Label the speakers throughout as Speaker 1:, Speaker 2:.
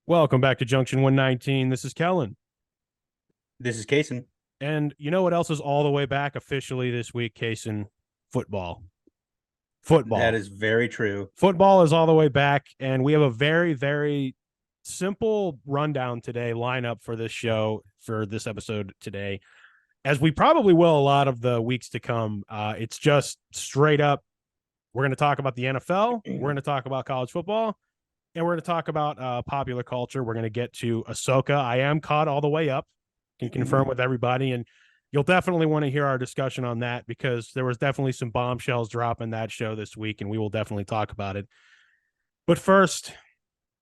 Speaker 1: Welcome back to Junction 119. This is Kellen.
Speaker 2: This is Casen.
Speaker 1: And you know what else is all the way back officially this week, Casen? Football. Football.
Speaker 2: That is very true.
Speaker 1: Football is all the way back. And we have a very, very simple rundown today, lineup for this show, for this episode today, as we probably will a lot of the weeks to come. It's just straight up. We're going to talk about the NFL. We're going to talk about college football. And we're going to talk about popular culture. We're going to get to Ahsoka. I am caught all the way up. Can confirm with everybody. And you'll definitely want to hear our discussion on that because there was definitely some bombshells dropping that show this week, and we will definitely talk about it. But first,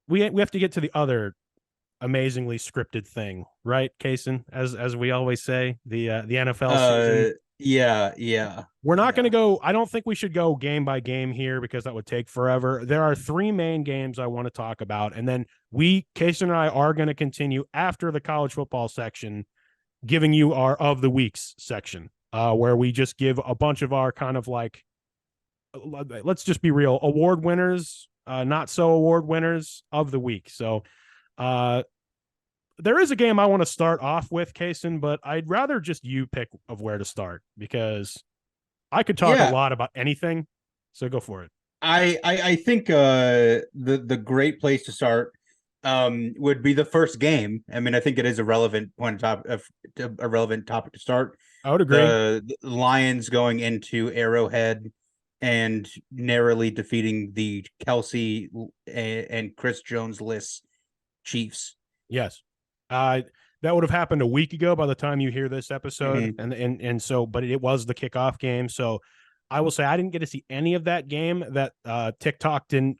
Speaker 1: we have to get to the other amazingly scripted thing, right, Kason? As we always say, the NFL season.
Speaker 2: Yeah.
Speaker 1: We're not going to go. I don't think we should go game by game here because that would take forever. There are three main games I want to talk about. And then Casey and I are going to continue after the college football section, giving you our of the weeks section, where we just give a bunch of our kind of like, let's just be real, award winners, not so award winners of the week. So, there is a game I want to start off with, Kason, but I'd rather just you pick of where to start because I could talk a
Speaker 2: Yeah.
Speaker 1: lot about anything. So go for it.
Speaker 2: I think the great place to start would be the first game. I mean, I think it is a relevant a relevant topic to start.
Speaker 1: I would agree.
Speaker 2: The Lions going into Arrowhead and narrowly defeating the Kelsey and Chris Jones-less Chiefs.
Speaker 1: Yes. That would have happened a week ago by the time you hear this episode.
Speaker 2: Mhm.
Speaker 1: And so, but it was the kickoff game. So I will say I didn't get to see any of that game that TikTok didn't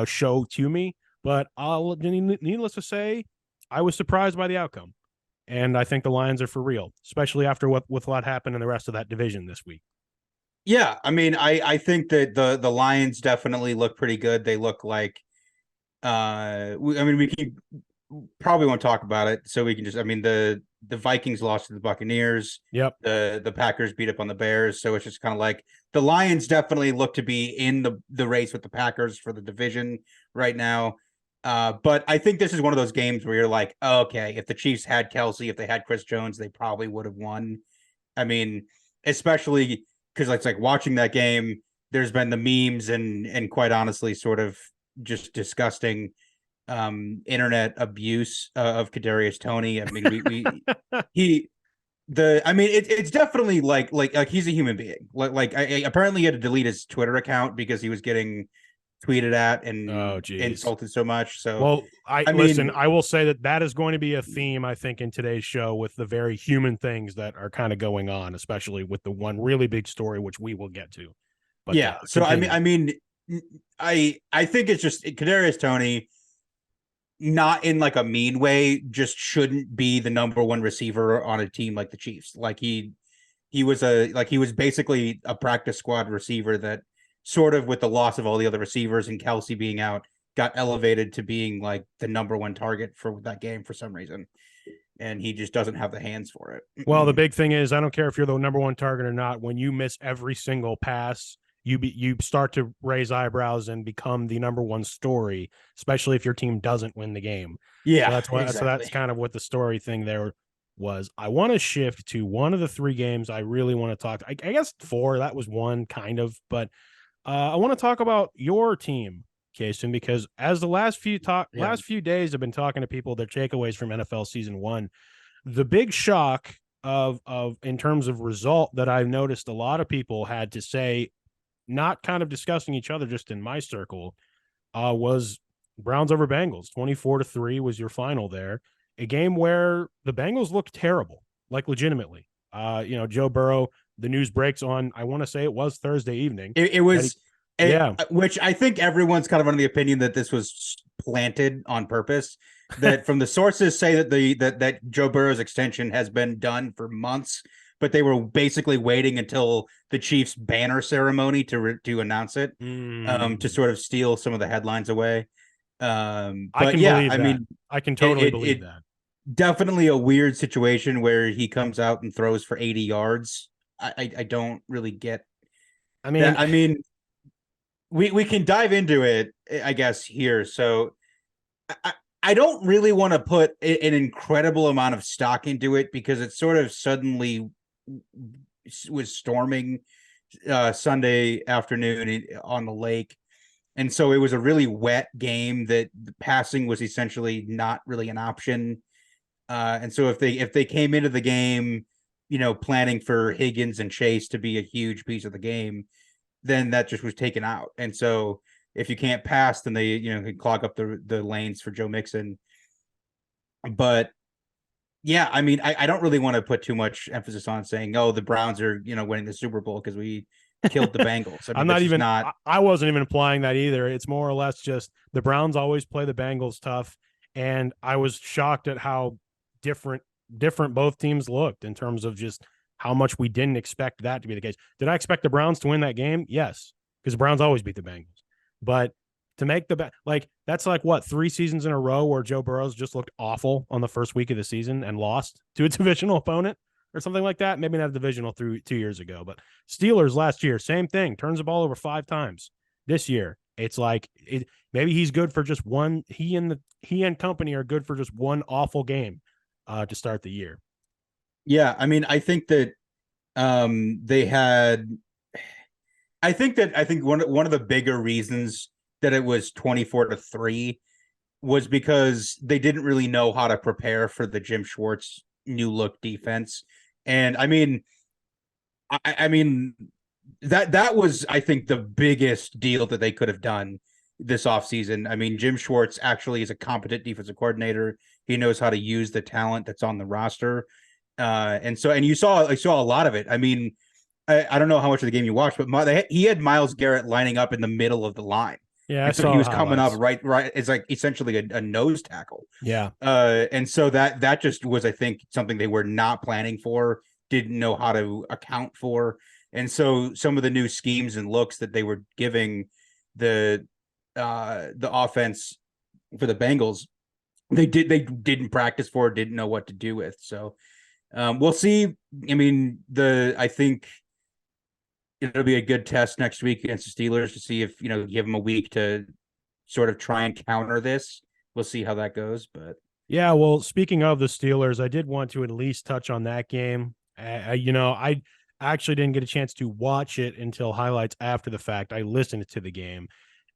Speaker 1: show to me. But needless to say, I was surprised by the outcome. And I think the Lions are for real, especially after what happened in the rest of that division this week.
Speaker 2: Yeah, I mean, I think that the Lions definitely look pretty good. They look like we can probably won't talk about it, so we can just the Vikings lost to the Buccaneers.
Speaker 1: Yep.
Speaker 2: The Packers beat up on the Bears, so it's just kind of like the Lions definitely look to be in the race with the Packers for the division right now. But I think this is one of those games where you're like, oh, okay, if the Chiefs had Kelsey, if they had Chris Jones, they probably would have won. I mean, especially because it's like watching that game, there's been the memes and quite honestly, sort of just disgusting internet abuse of Kadarius Toney. I mean, we he the I mean it's definitely like he's a human being. Apparently he had to delete his Twitter account because he was getting tweeted at
Speaker 1: Oh,
Speaker 2: and
Speaker 1: geez.
Speaker 2: insulted so much. So
Speaker 1: Well,
Speaker 2: I
Speaker 1: listen.
Speaker 2: mean,
Speaker 1: I will say that is going to be a theme, I think, in today's show with the very human things that are kind of going on, especially with the one really big story, which we will get to. But
Speaker 2: yeah. So
Speaker 1: continue.
Speaker 2: I think it's just Kadarius Toney, not in like a mean way, just shouldn't be the number one receiver on a team like the Chiefs. He was basically a practice squad receiver that sort of, with the loss of all the other receivers and Kelsey being out, got elevated to being like the number one target for that game for some reason. And he just doesn't have the hands for it.
Speaker 1: Well, the big thing is, I don't care if you're the number one target or not. When you miss every single pass, you start to raise eyebrows and become the number one story, especially if your team doesn't win the game. So
Speaker 2: Yeah,
Speaker 1: that's what. So that's
Speaker 2: exactly.
Speaker 1: kind of what the story thing there was. I want to shift to one of the three games I really want to talk. I guess four. That was one kind of, but I want to talk about your team, Kason, because as the
Speaker 2: Yeah.
Speaker 1: last few days, I've been talking to people their takeaways from NFL season one. The big shock of in terms of result that I've noticed a lot of people had to say, not kind of discussing each other, just in my circle, was Browns over Bengals. 24-3 was your final there. A game where the Bengals looked terrible, like legitimately. Joe Burrow, the news breaks on, I want to say it was Thursday evening.
Speaker 2: It was,
Speaker 1: Yeah.
Speaker 2: which I think everyone's kind of under the opinion that this was planted on purpose. That from the sources say that that Joe Burrow's extension has been done for months, but they were basically waiting until the Chiefs banner ceremony to announce it, to sort of steal some of the headlines away.
Speaker 1: I
Speaker 2: But
Speaker 1: can
Speaker 2: yeah,
Speaker 1: believe
Speaker 2: I
Speaker 1: that.
Speaker 2: mean,
Speaker 1: I can
Speaker 2: it,
Speaker 1: totally
Speaker 2: it
Speaker 1: believe
Speaker 2: it
Speaker 1: that.
Speaker 2: definitely a weird situation where he comes out and throws for 80 yards. I don't really get
Speaker 1: I
Speaker 2: that.
Speaker 1: mean,
Speaker 2: I mean, we can dive into it, I guess, here. So I, I don't really want to put an incredible amount of stock into it because it sort of suddenly was storming Sunday afternoon on the lake. And so it was a really wet game that the passing was essentially not really an option. And so if they came into the game, planning for Higgins and Chase to be a huge piece of the game, then that just was taken out. And so if you can't pass, then they can clog up the lanes for Joe Mixon. But yeah, I mean, I don't really want to put too much emphasis on saying, oh, the Browns are winning the Super Bowl because we killed the Bengals. I mean,
Speaker 1: I'm not even. I wasn't even implying that either. It's more or less just the Browns always play the Bengals tough, and I was shocked at how different both teams looked in terms of just how much we didn't expect that to be the case. Did I expect the Browns to win that game? Yes, because the Browns always beat the Bengals. But to make that's like what, 3 seasons in a row where Joe Burrow's just looked awful on the first week of the season and lost to a divisional opponent or something like that. Maybe not a divisional 2 years ago, but Steelers last year, same thing, turns the ball over 5 times. This year, it's like maybe he's good for just one. He and company are good for just one awful game to start the year.
Speaker 2: Yeah, I mean, I think that they had. I think one of the bigger reasons that it was 24-3 was because they didn't really know how to prepare for the Jim Schwartz new look defense. And I mean that was, I think, the biggest deal that they could have done this offseason. I mean, Jim Schwartz actually is a competent defensive coordinator. He knows how to use the talent that's on the roster. And you saw a lot of it. I mean, I don't know how much of the game you watched, but he had Myles Garrett lining up in the middle of the line.
Speaker 1: Yeah,
Speaker 2: and so he was coming up right. It's like essentially a nose tackle.
Speaker 1: Yeah.
Speaker 2: And so that just was, I think, something they were not planning for, didn't know how to account for. And so some of the new schemes and looks that they were giving the offense for the Bengals, they didn't practice for, didn't know what to do with. So we'll see. I mean, I think it'll be a good test next week against the Steelers to see if, give them a week to sort of try and counter this. We'll see how that goes. But
Speaker 1: yeah, well, speaking of the Steelers, I did want to at least touch on that game. I actually didn't get a chance to watch it until highlights after the fact. I listened to the game,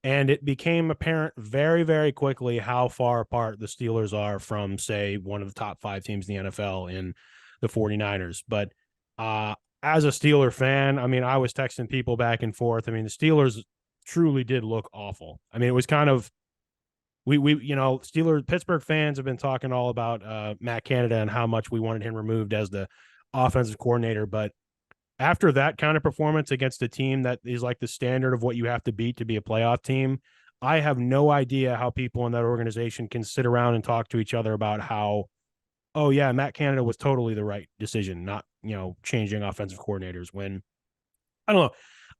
Speaker 1: and it became apparent very, very quickly how far apart the Steelers are from, say, one of the top 5 teams in the NFL in the 49ers. But as a Steeler fan, I mean, I was texting people back and forth. I mean, the Steelers truly did look awful. I mean, it was kind of Pittsburgh fans have been talking all about Matt Canada and how much we wanted him removed as the offensive coordinator. But after that kind of performance against a team that is like the standard of what you have to beat to be a playoff team, I have no idea how people in that organization can sit around and talk to each other about how, oh yeah, Matt Canada was totally the right decision, not, changing offensive coordinators when, I don't know.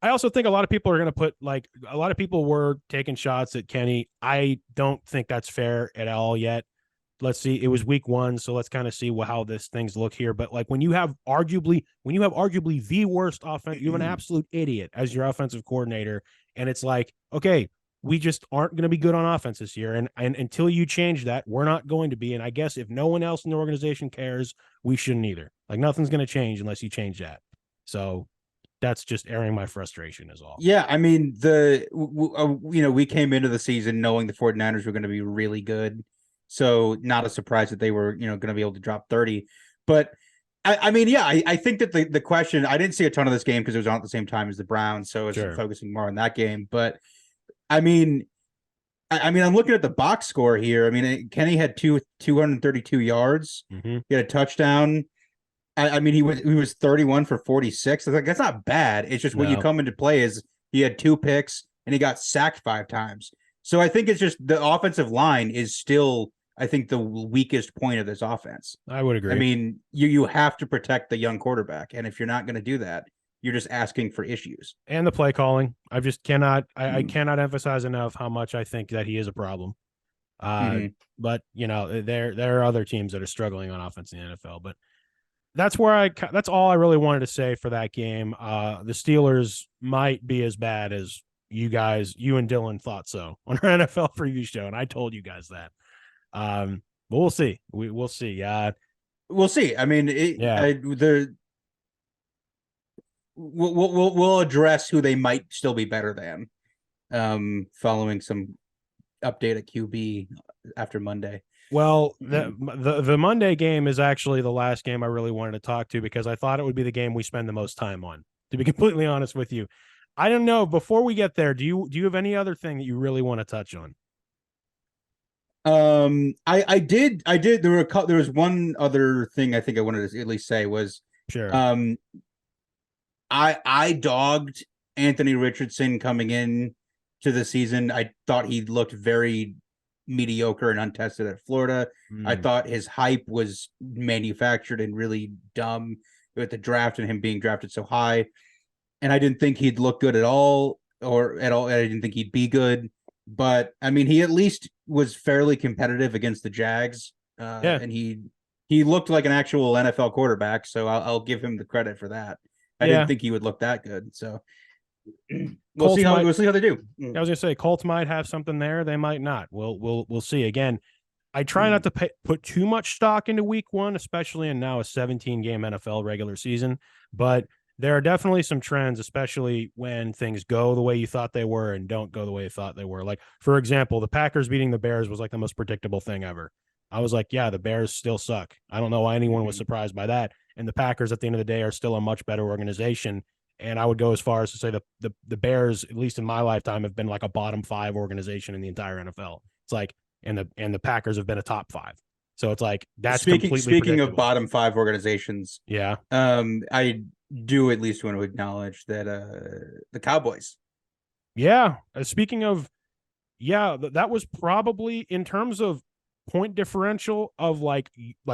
Speaker 1: I also think a lot of people are going to put, like, a lot of people were taking shots at Kenny. I don't think that's fair at all yet. Let's see. It was week 1, so let's kind of see how this things look here. But like when you have arguably the worst offense, you have an absolute idiot as your offensive coordinator, and it's like, okay, we just aren't going to be good on offense this year, and until you change that, we're not going to be. And I guess if no one else in the organization cares, we shouldn't either. Like, nothing's going to change unless you change that. So that's just airing my frustration is all.
Speaker 2: Yeah, I mean, we came into the season knowing the 49ers were going to be really good. So not a surprise that they were, going to be able to drop 30. But I mean, yeah, I think that the question, I didn't see a ton of this game because it was on at the same time as the Browns. So I was focusing more on that game. But I mean, I'm looking at the box score here. I mean, Kenny had 232 yards.
Speaker 1: Mm-hmm.
Speaker 2: He had a touchdown. I mean, he was 31 for 46. I was like, that's not bad. It's just when you come into play is he had 2 picks and he got sacked 5 times. So I think it's just the offensive line is still, I think, the weakest point of this offense.
Speaker 1: I would agree.
Speaker 2: I mean, you have to protect the young quarterback. And if you're not going to do that, you're just asking for issues.
Speaker 1: And the play calling. I just cannot, I cannot emphasize enough how much I think that he is a problem. But, there are other teams that are struggling on offense in the NFL. But that's all I really wanted to say for that game. The Steelers might be as bad as you and Dylan thought so on our NFL preview show, and I told you guys that. But we'll see. We'll see.
Speaker 2: We'll see. I mean,
Speaker 1: Yeah.
Speaker 2: we'll address who they might still be better than following some update at QB after Monday.
Speaker 1: Well, the Monday game is actually the last game I really wanted to talk to because I thought it would be the game we spend the most time on. To be completely honest with you, I don't know. Before we get there, do you have any other thing that you really want to touch on?
Speaker 2: I did. There was one other thing I think I wanted to at least say was,
Speaker 1: Sure.
Speaker 2: I dogged Anthony Richardson coming in to the season. I thought he looked very mediocre and untested at Florida. I thought his hype was manufactured and really dumb with the draft and him being drafted so high. And I didn't think he'd look good at all, or at all. I didn't think he'd be good. But I mean, he at least was fairly competitive against the Jags.
Speaker 1: Yeah.
Speaker 2: And he looked like an actual NFL quarterback. So I'll give him the credit for that. I
Speaker 1: Yeah.
Speaker 2: didn't think he would look that good. So we'll see how they do.
Speaker 1: I was gonna say Colts might have something there. They might not. We'll see. Again, I try not to put too much stock into week one, especially in now a 17-game NFL regular season. But there are definitely some trends, especially when things go the way you thought they were and don't go the way you thought they were. Like, for example, the Packers beating the Bears was like the most predictable thing ever. I was like, yeah, the Bears still suck. I don't know why anyone was surprised by that. And the Packers at the end of the day are still a much better organization. And I would go as far as to say the Bears, at least in my lifetime, have been like a bottom 5 organization in the entire NFL. It's like, and the Packers have been a top 5. So it's like that's
Speaker 2: speaking of bottom 5 organizations.
Speaker 1: Yeah.
Speaker 2: I do at least want to acknowledge that the Cowboys.
Speaker 1: Yeah. Speaking of, yeah, that was probably in terms of point differential of like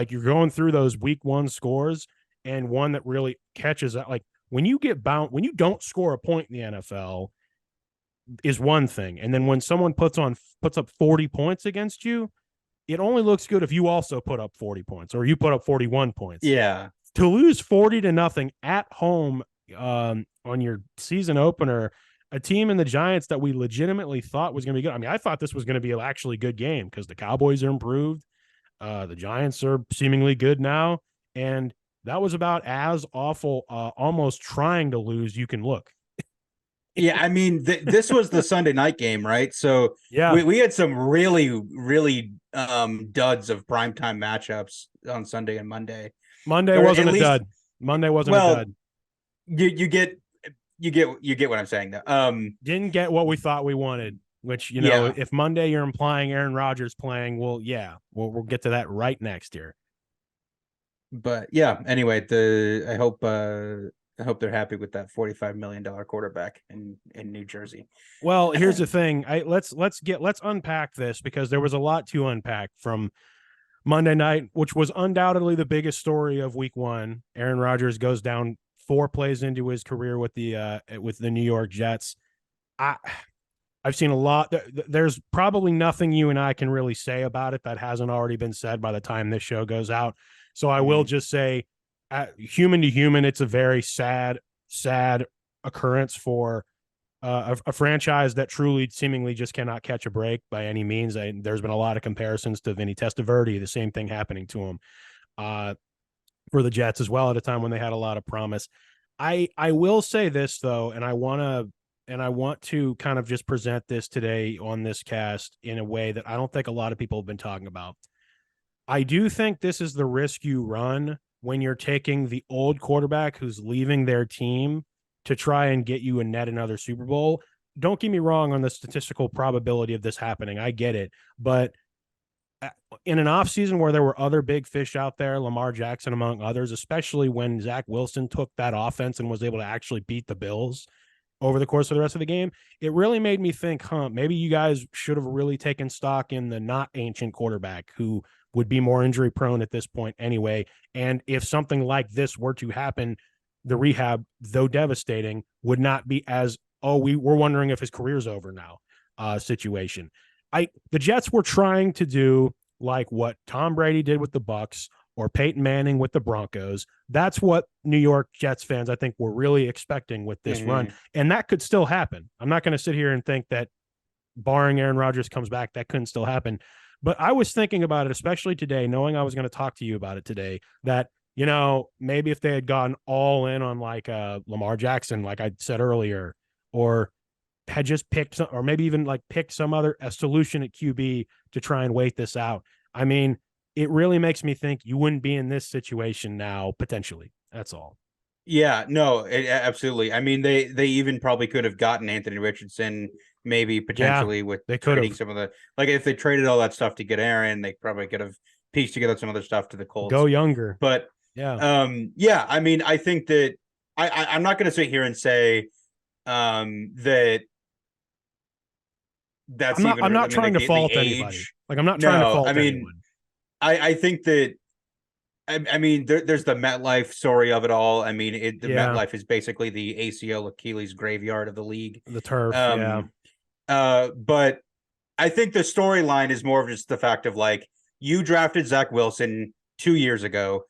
Speaker 1: you're going through those week one scores and one that really catches that. Like when you get bound, when you don't score a point in the NFL is one thing. And then when someone puts up 40 points against you, it only looks good if you also put up 40 points or you put up 41 points.
Speaker 2: Yeah.
Speaker 1: To lose 40-0 at home on your season opener, a team in the Giants that we legitimately thought was going to be good. I mean, I thought this was going to be an actually good game because the Cowboys are improved. The Giants are seemingly good now. And that was about as awful, almost trying to lose you can look.
Speaker 2: Yeah, I mean, this was the Sunday night game, right? So
Speaker 1: yeah,
Speaker 2: we had some really, really duds of primetime matchups on Sunday and Monday.
Speaker 1: Monday wasn't a dud. Monday wasn't a dud.
Speaker 2: You get what I'm saying though.
Speaker 1: Didn't get what we thought we wanted, which if Monday you're implying Aaron Rodgers playing, well, yeah, we'll get to that right next year.
Speaker 2: But yeah, anyway, I hope they're happy with that $45 million quarterback in New Jersey.
Speaker 1: Well, here's the thing. Let's unpack this because there was a lot to unpack from Monday night, which was undoubtedly the biggest story of week one. Aaron Rodgers goes down 4 plays into his career with the New York Jets. I've seen a lot. There's probably nothing you and I can really say about it that hasn't already been said by the time this show goes out. So I will just say, human to human, it's a very sad occurrence for a franchise that truly seemingly just cannot catch a break by any means. There's been a lot of comparisons to Vinny Testaverde, the same thing happening to him for the Jets as well at a time when they had a lot of promise. I will say this though, and I want to kind of just present this today on this cast in a way that I don't think a lot of people have been talking about. I do think this is the risk you run when you're taking the old quarterback who's leaving their team to try and get you another Super Bowl. Don't get me wrong on the statistical probability of this happening. I get it. But in an offseason where there were other big fish out there, Lamar Jackson among others, especially when Zach Wilson took that offense and was able to actually beat the Bills over the course of the rest of the game, it really made me think, maybe you guys should have really taken stock in the not ancient quarterback who would be more injury prone at this point anyway. And if something like this were to happen, the rehab, though devastating, would not be as, we're wondering if his career's over now situation. The Jets were trying to do like what Tom Brady did with the Bucs or Peyton Manning with the Broncos. That's what New York Jets fans, I think, were really expecting with this run. And that could still happen. I'm not going to sit here and think that barring Aaron Rodgers comes back, that couldn't still happen. But I was thinking about it, especially today, knowing I was going to talk to you about it today, that, maybe if they had gone all in on like Lamar Jackson, like I said earlier, or had just picked some, or maybe even like picked some other a solution at QB to try and wait this out. I mean, it really makes me think you wouldn't be in this situation now, potentially. That's all.
Speaker 2: Yeah, no, absolutely. I mean, they even probably could have gotten Anthony Richardson, maybe
Speaker 1: Yeah,
Speaker 2: potentially with
Speaker 1: they could
Speaker 2: trading
Speaker 1: have
Speaker 2: some of the like if they traded all that stuff to get Aaron, they probably could have pieced together some other stuff to the
Speaker 1: go
Speaker 2: Colts.
Speaker 1: younger.
Speaker 2: But
Speaker 1: Yeah.
Speaker 2: yeah, I mean, I think that I'm not going to sit here and say that that's even.
Speaker 1: I'm
Speaker 2: I
Speaker 1: not
Speaker 2: mean,
Speaker 1: trying to
Speaker 2: the
Speaker 1: fault anybody.
Speaker 2: age.
Speaker 1: Like I'm not trying to
Speaker 2: No, I
Speaker 1: fault
Speaker 2: mean,
Speaker 1: anyone.
Speaker 2: I think that I mean, there's the MetLife story of it all. I mean, the
Speaker 1: Yeah.
Speaker 2: MetLife is basically the ACL Achilles graveyard of the league.
Speaker 1: The turf. Yeah.
Speaker 2: Um, but I think the storyline is more of just the fact of like you drafted Zach Wilson 2 years ago.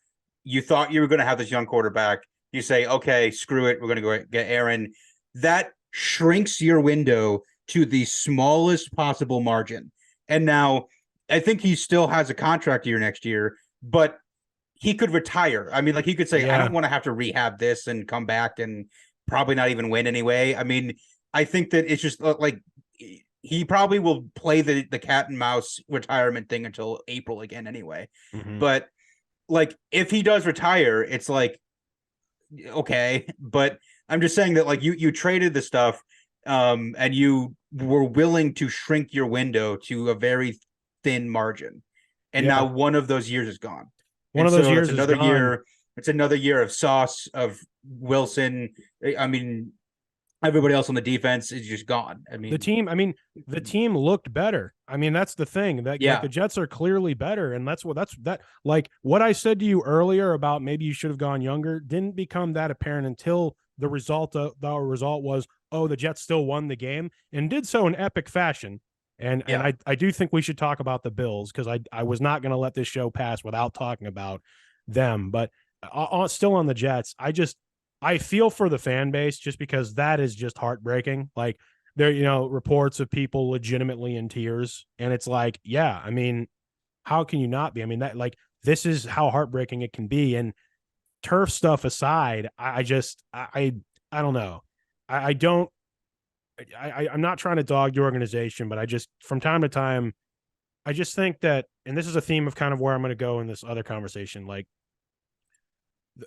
Speaker 2: You thought you were going to have this young quarterback. You say, okay, screw it. We're going to go get Aaron. That shrinks your window to the smallest possible margin. And now I think he still has a contract year next year, but he could retire. I mean, like he could say, I
Speaker 1: Yeah.
Speaker 2: don't want to have to rehab this and come back and probably not even win anyway. I mean, I think that it's just like he probably will play the cat and mouse retirement thing until April again anyway.
Speaker 1: Mm-hmm.
Speaker 2: But like if he does retire, it's like okay, but I'm just saying that like you traded the stuff and you were willing to shrink your window to a very thin margin. And
Speaker 1: Yeah.
Speaker 2: now one of those years is gone.
Speaker 1: One
Speaker 2: And
Speaker 1: of those
Speaker 2: so that's
Speaker 1: years is
Speaker 2: another
Speaker 1: gone.
Speaker 2: year. It's another year of Sauce, of Wilson. I mean, everybody else on the defense is just gone. I mean,
Speaker 1: The team looked better. I mean, that's the thing. That like
Speaker 2: yeah,
Speaker 1: the Jets are clearly better, and that's like what I said to you earlier about maybe you should have gone younger didn't become that apparent until the result was, oh, the Jets still won the game and did so in epic fashion. And
Speaker 2: yeah.
Speaker 1: I do think we should talk about the Bills because I was not going to let this show pass without talking about them. But still on the Jets, I feel for the fan base just because that is just heartbreaking. Like there, reports of people legitimately in tears, and it's like, yeah, I mean, how can you not be? I mean, that like this is how heartbreaking it can be. And turf stuff aside, I don't know. I don't. I'm not trying to dog the organization, but I just from time to time, I just think that, and this is a theme of kind of where I'm going to go in this other conversation. Like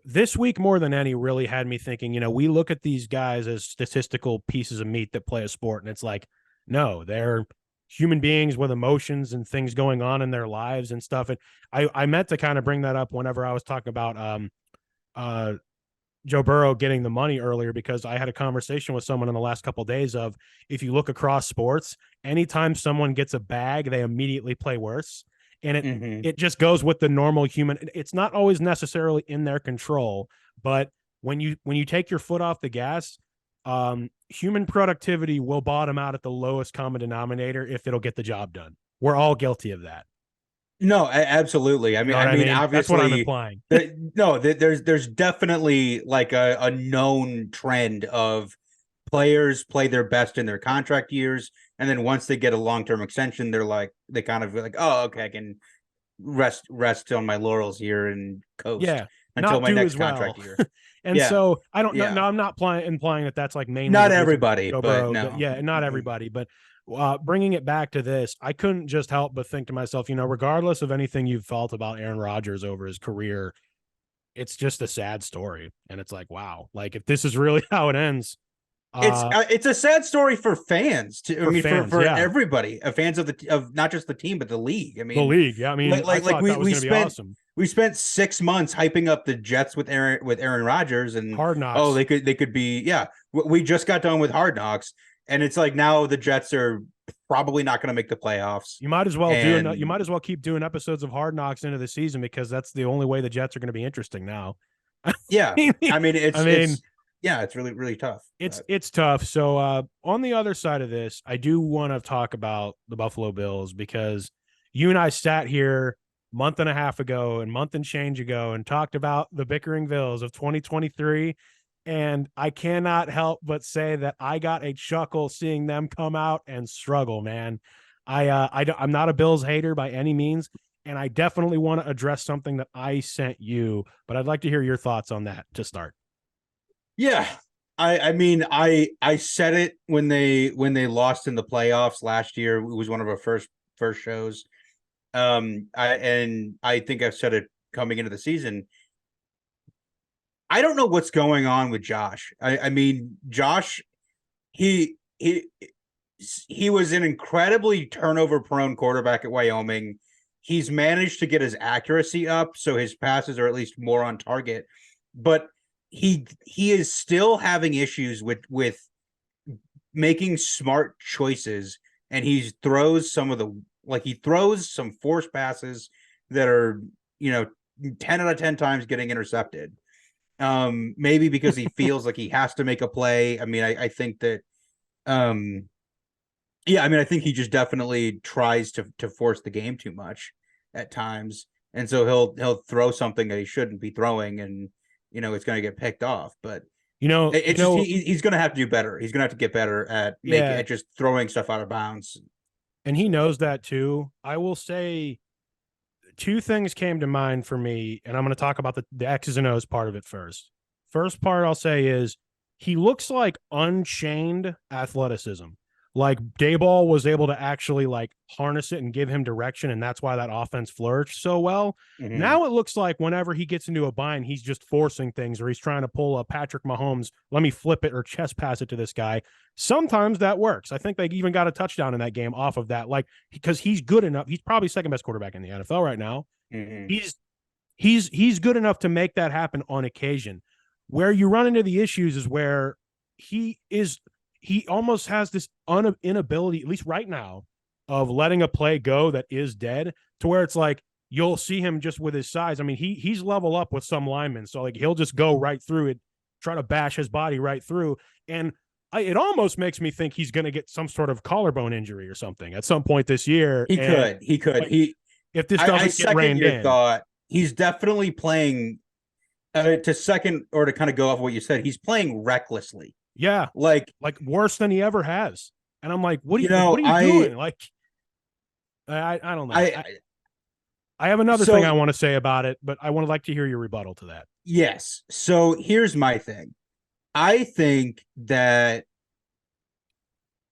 Speaker 1: this week more than any really had me thinking, we look at these guys as statistical pieces of meat that play a sport, and it's like, no, they're human beings with emotions and things going on in their lives and stuff. And I meant to kind of bring that up whenever I was talking about uh Joe Burrow getting the money earlier, because I had a conversation with someone in the last couple of days of, if you look across sports, anytime someone gets a bag, they immediately play worse. And it just goes with the normal human. It's not always necessarily in their control, but when you take your foot off the gas, human productivity will bottom out at the lowest common denominator if it'll get the job done. We're all guilty of that.
Speaker 2: No, absolutely. I
Speaker 1: You
Speaker 2: mean,
Speaker 1: know what I mean? That's what I'm
Speaker 2: obviously,
Speaker 1: implying.
Speaker 2: there's definitely like a known trend of players play their best in their contract years, and then once they get a long term extension, they kind of like, oh, okay, I can rest on my laurels here and coast
Speaker 1: Yeah,
Speaker 2: until
Speaker 1: not
Speaker 2: my
Speaker 1: do
Speaker 2: next
Speaker 1: as well.
Speaker 2: contract year.
Speaker 1: And
Speaker 2: Yeah,
Speaker 1: so I don't know.
Speaker 2: yeah,
Speaker 1: No, I'm not implying that that's like mainly
Speaker 2: not
Speaker 1: the reason
Speaker 2: everybody,
Speaker 1: Joe
Speaker 2: but
Speaker 1: Burrow.
Speaker 2: no.
Speaker 1: Yeah, not everybody, but bringing it back to this, I couldn't just help but think to myself, regardless of anything you've felt about Aaron Rodgers over his career, it's just a sad story. And it's like, wow, like if this is really how it ends,
Speaker 2: It's a sad story for fans too. I
Speaker 1: for
Speaker 2: mean,
Speaker 1: fans,
Speaker 2: for
Speaker 1: yeah,
Speaker 2: everybody, fans of not just the team but the league. I
Speaker 1: the
Speaker 2: mean,
Speaker 1: league. Yeah, I mean, I
Speaker 2: like
Speaker 1: thought that was going to be awesome.
Speaker 2: we spent 6 months hyping up the Jets with Aaron Rodgers, and
Speaker 1: Hard
Speaker 2: oh,
Speaker 1: Knocks.
Speaker 2: they could be, yeah. We just got done with Hard Knocks, and it's like now the Jets are probably not going to make the playoffs.
Speaker 1: You might as well
Speaker 2: and
Speaker 1: you might as well keep doing episodes of Hard Knocks into the season, because that's the only way the Jets are going to be interesting now.
Speaker 2: yeah, I mean,
Speaker 1: I mean,
Speaker 2: yeah, it's really really tough.
Speaker 1: It's tough. So on the other side of this, I do want to talk about the Buffalo Bills, because you and I sat here month and a half ago and month and change ago and talked about the bickering Bills of 2023. And I cannot help but say that I got a chuckle seeing them come out and struggle, man. I'm not a Bills hater by any means, and I definitely want to address something that I sent you, but I'd like to hear your thoughts on that to start.
Speaker 2: Yeah. I mean I said it when they lost in the playoffs last year. It was one of our first shows. I think I've said it coming into the season. I don't know what's going on with Josh. I mean, Josh, he was an incredibly turnover prone quarterback at Wyoming. He's managed to get his accuracy up, so his passes are at least more on target. But he is still having issues with making smart choices, and he throws some forced passes that are 10 out of 10 times getting intercepted. Maybe because he feels like he has to make a play. I mean, I think that yeah, I mean, I think he just definitely tries to force the game too much at times, and so he'll throw something that he shouldn't be throwing, and it's going to get picked off. But he's going to have to do better. He's going to have to get better at just throwing stuff out of bounds.
Speaker 1: And he knows that too. I will say two things came to mind for me, and I'm going to talk about the X's and O's part of it first. First part I'll say is he looks like unchained athleticism. Like Dayball was able to actually like harness it and give him direction, and that's why that offense flourished so well. Mm-hmm. Now it looks like whenever he gets into a bind, he's just forcing things, or he's trying to pull a Patrick Mahomes, let me flip it or chest pass it to this guy. Sometimes that works. I think they even got a touchdown in that game off of that, like because he's good enough. He's probably second best quarterback in the NFL right now. Mm-hmm. He's good enough to make that happen on occasion. Where you run into the issues is where he almost has this inability, at least right now, of letting a play go that is dead, to where it's like you'll see him just with his size. I mean, he's level up with some linemen, so like he'll just go right through it, try to bash his body right through, and it almost makes me think he's going to get some sort of collarbone injury or something at some point this year.
Speaker 2: He could. Like,
Speaker 1: if this doesn't get reined in.
Speaker 2: Thought he's definitely playing to second, or to kind of go off what you said. He's playing recklessly.
Speaker 1: Yeah, like worse than he ever has. And I'm like, what are you doing? Like, I don't know. I have another thing I want to say about it, but I would like to hear your rebuttal to that.
Speaker 2: Yes. So here's my thing. I think that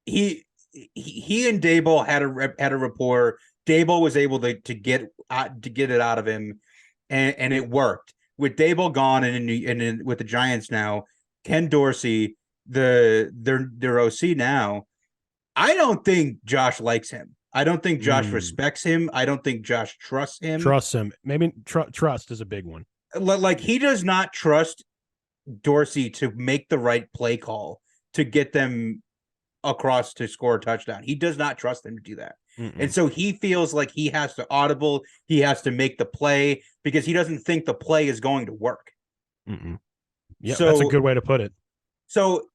Speaker 2: he and Dayball had a rapport. Dayball was able to get it out of him, and it worked. With Dayball gone and with the Giants now, Ken Dorsey, their OC now, I don't think Josh likes him. I don't think Josh respects him. I don't think Josh trusts him.
Speaker 1: Maybe trust is a big one.
Speaker 2: Like he does not trust Dorsey to make the right play call to get them across to score a touchdown. He does not trust them to do that. And so he feels like he has to audible. He has to make the play because he doesn't think the play is going to work.
Speaker 1: Yeah, so, that's a good way to put it.
Speaker 2: So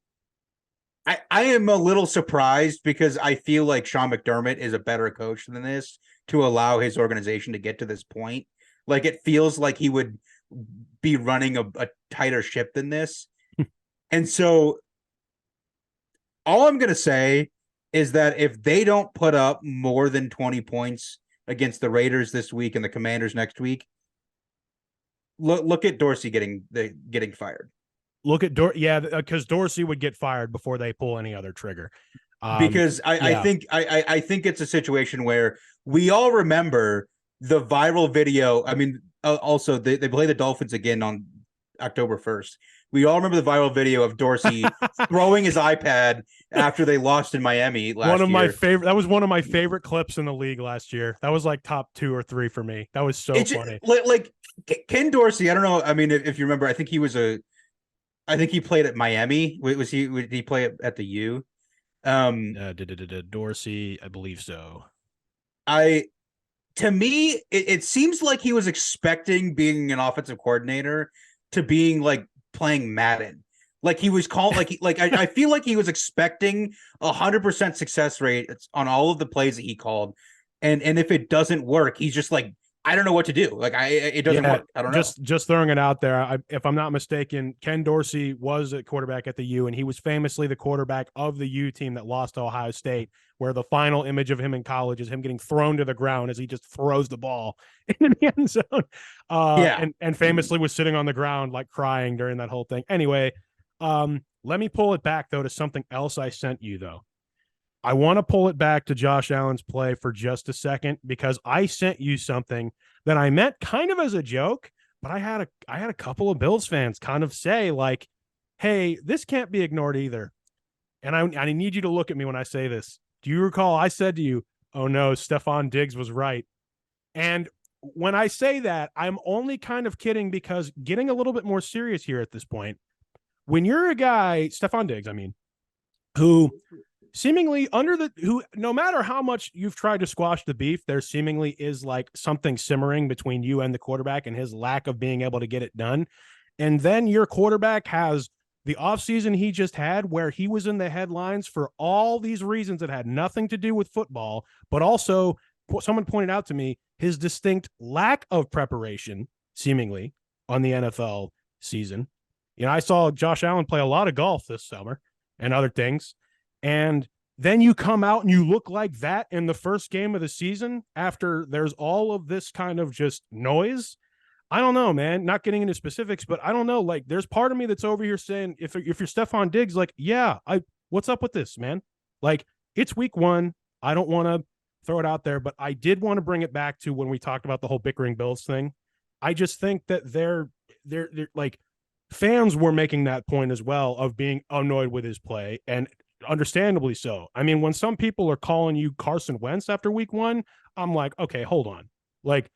Speaker 2: I am a little surprised because I feel like Sean McDermott is a better coach than this to allow his organization to get to this point. Like it feels like he would be running a tighter ship than this. And so all I'm going to say is that if they don't put up more than 20 points against the Raiders this week and the Commanders next week, look at Dorsey getting fired.
Speaker 1: Look at because Dorsey would get fired before they pull any other trigger.
Speaker 2: Because I think it's a situation where we all remember the viral video. I mean, also they play the Dolphins again on October 1st. We all remember the viral video of Dorsey throwing his iPad after they lost in Miami last year.
Speaker 1: That was one of my favorite clips in the league last year. That was like top 2 or 3 for me. That was so funny.
Speaker 2: Like Ken Dorsey, I don't know. I mean, if you remember, I think he played at Miami. Did he play at the U?
Speaker 1: Dorsey, I believe so.
Speaker 2: To me, it seems like he was expecting being an offensive coordinator to being like playing Madden. Like he was called I feel like he was expecting 100% success rate on all of the plays that he called. And if it doesn't work, he's just like I don't know what to do. Like it doesn't work. I don't know.
Speaker 1: Just throwing it out there. If I'm not mistaken, Ken Dorsey was a quarterback at the U, and he was famously the quarterback of the U team that lost to Ohio State, where the final image of him in college is him getting thrown to the ground as he just throws the ball in the end zone. And famously was sitting on the ground like crying during that whole thing. Anyway, let me pull it back though to something else I sent you though. I want to pull it back to Josh Allen's play for just a second, because I sent you something that I meant kind of as a joke, but I had a couple of Bills fans kind of say like, hey, this can't be ignored either. And I need you to look at me when I say this. Do you recall I said to you, oh no, Stefon Diggs was right? And when I say that, I'm only kind of kidding, because getting a little bit more serious here at this point, when you're a guy, Stefon Diggs, I mean, who seemingly who no matter how much you've tried to squash the beef, there seemingly is like something simmering between you and the quarterback and his lack of being able to get it done. And then your quarterback has the offseason he just had, where he was in the headlines for all these reasons that had nothing to do with football, but also someone pointed out to me his distinct lack of preparation, seemingly, on the NFL season. You know, I saw Josh Allen play a lot of golf this summer and other things. And then you come out and you look like that in the first game of the season after there's all of this kind of just noise. I don't know, man, not getting into specifics, but I don't know. Like, there's part of me that's over here saying, if you're Stefon Diggs, like, yeah, what's up with this, man? Like, it's week 1. I don't want to throw it out there, but I did want to bring it back to when we talked about the whole bickering Bills thing. I just think that they're like, fans were making that point as well of being annoyed with his play, and understandably so. I mean, when some people are calling you Carson Wentz after week 1, I'm like, okay, hold on. Like,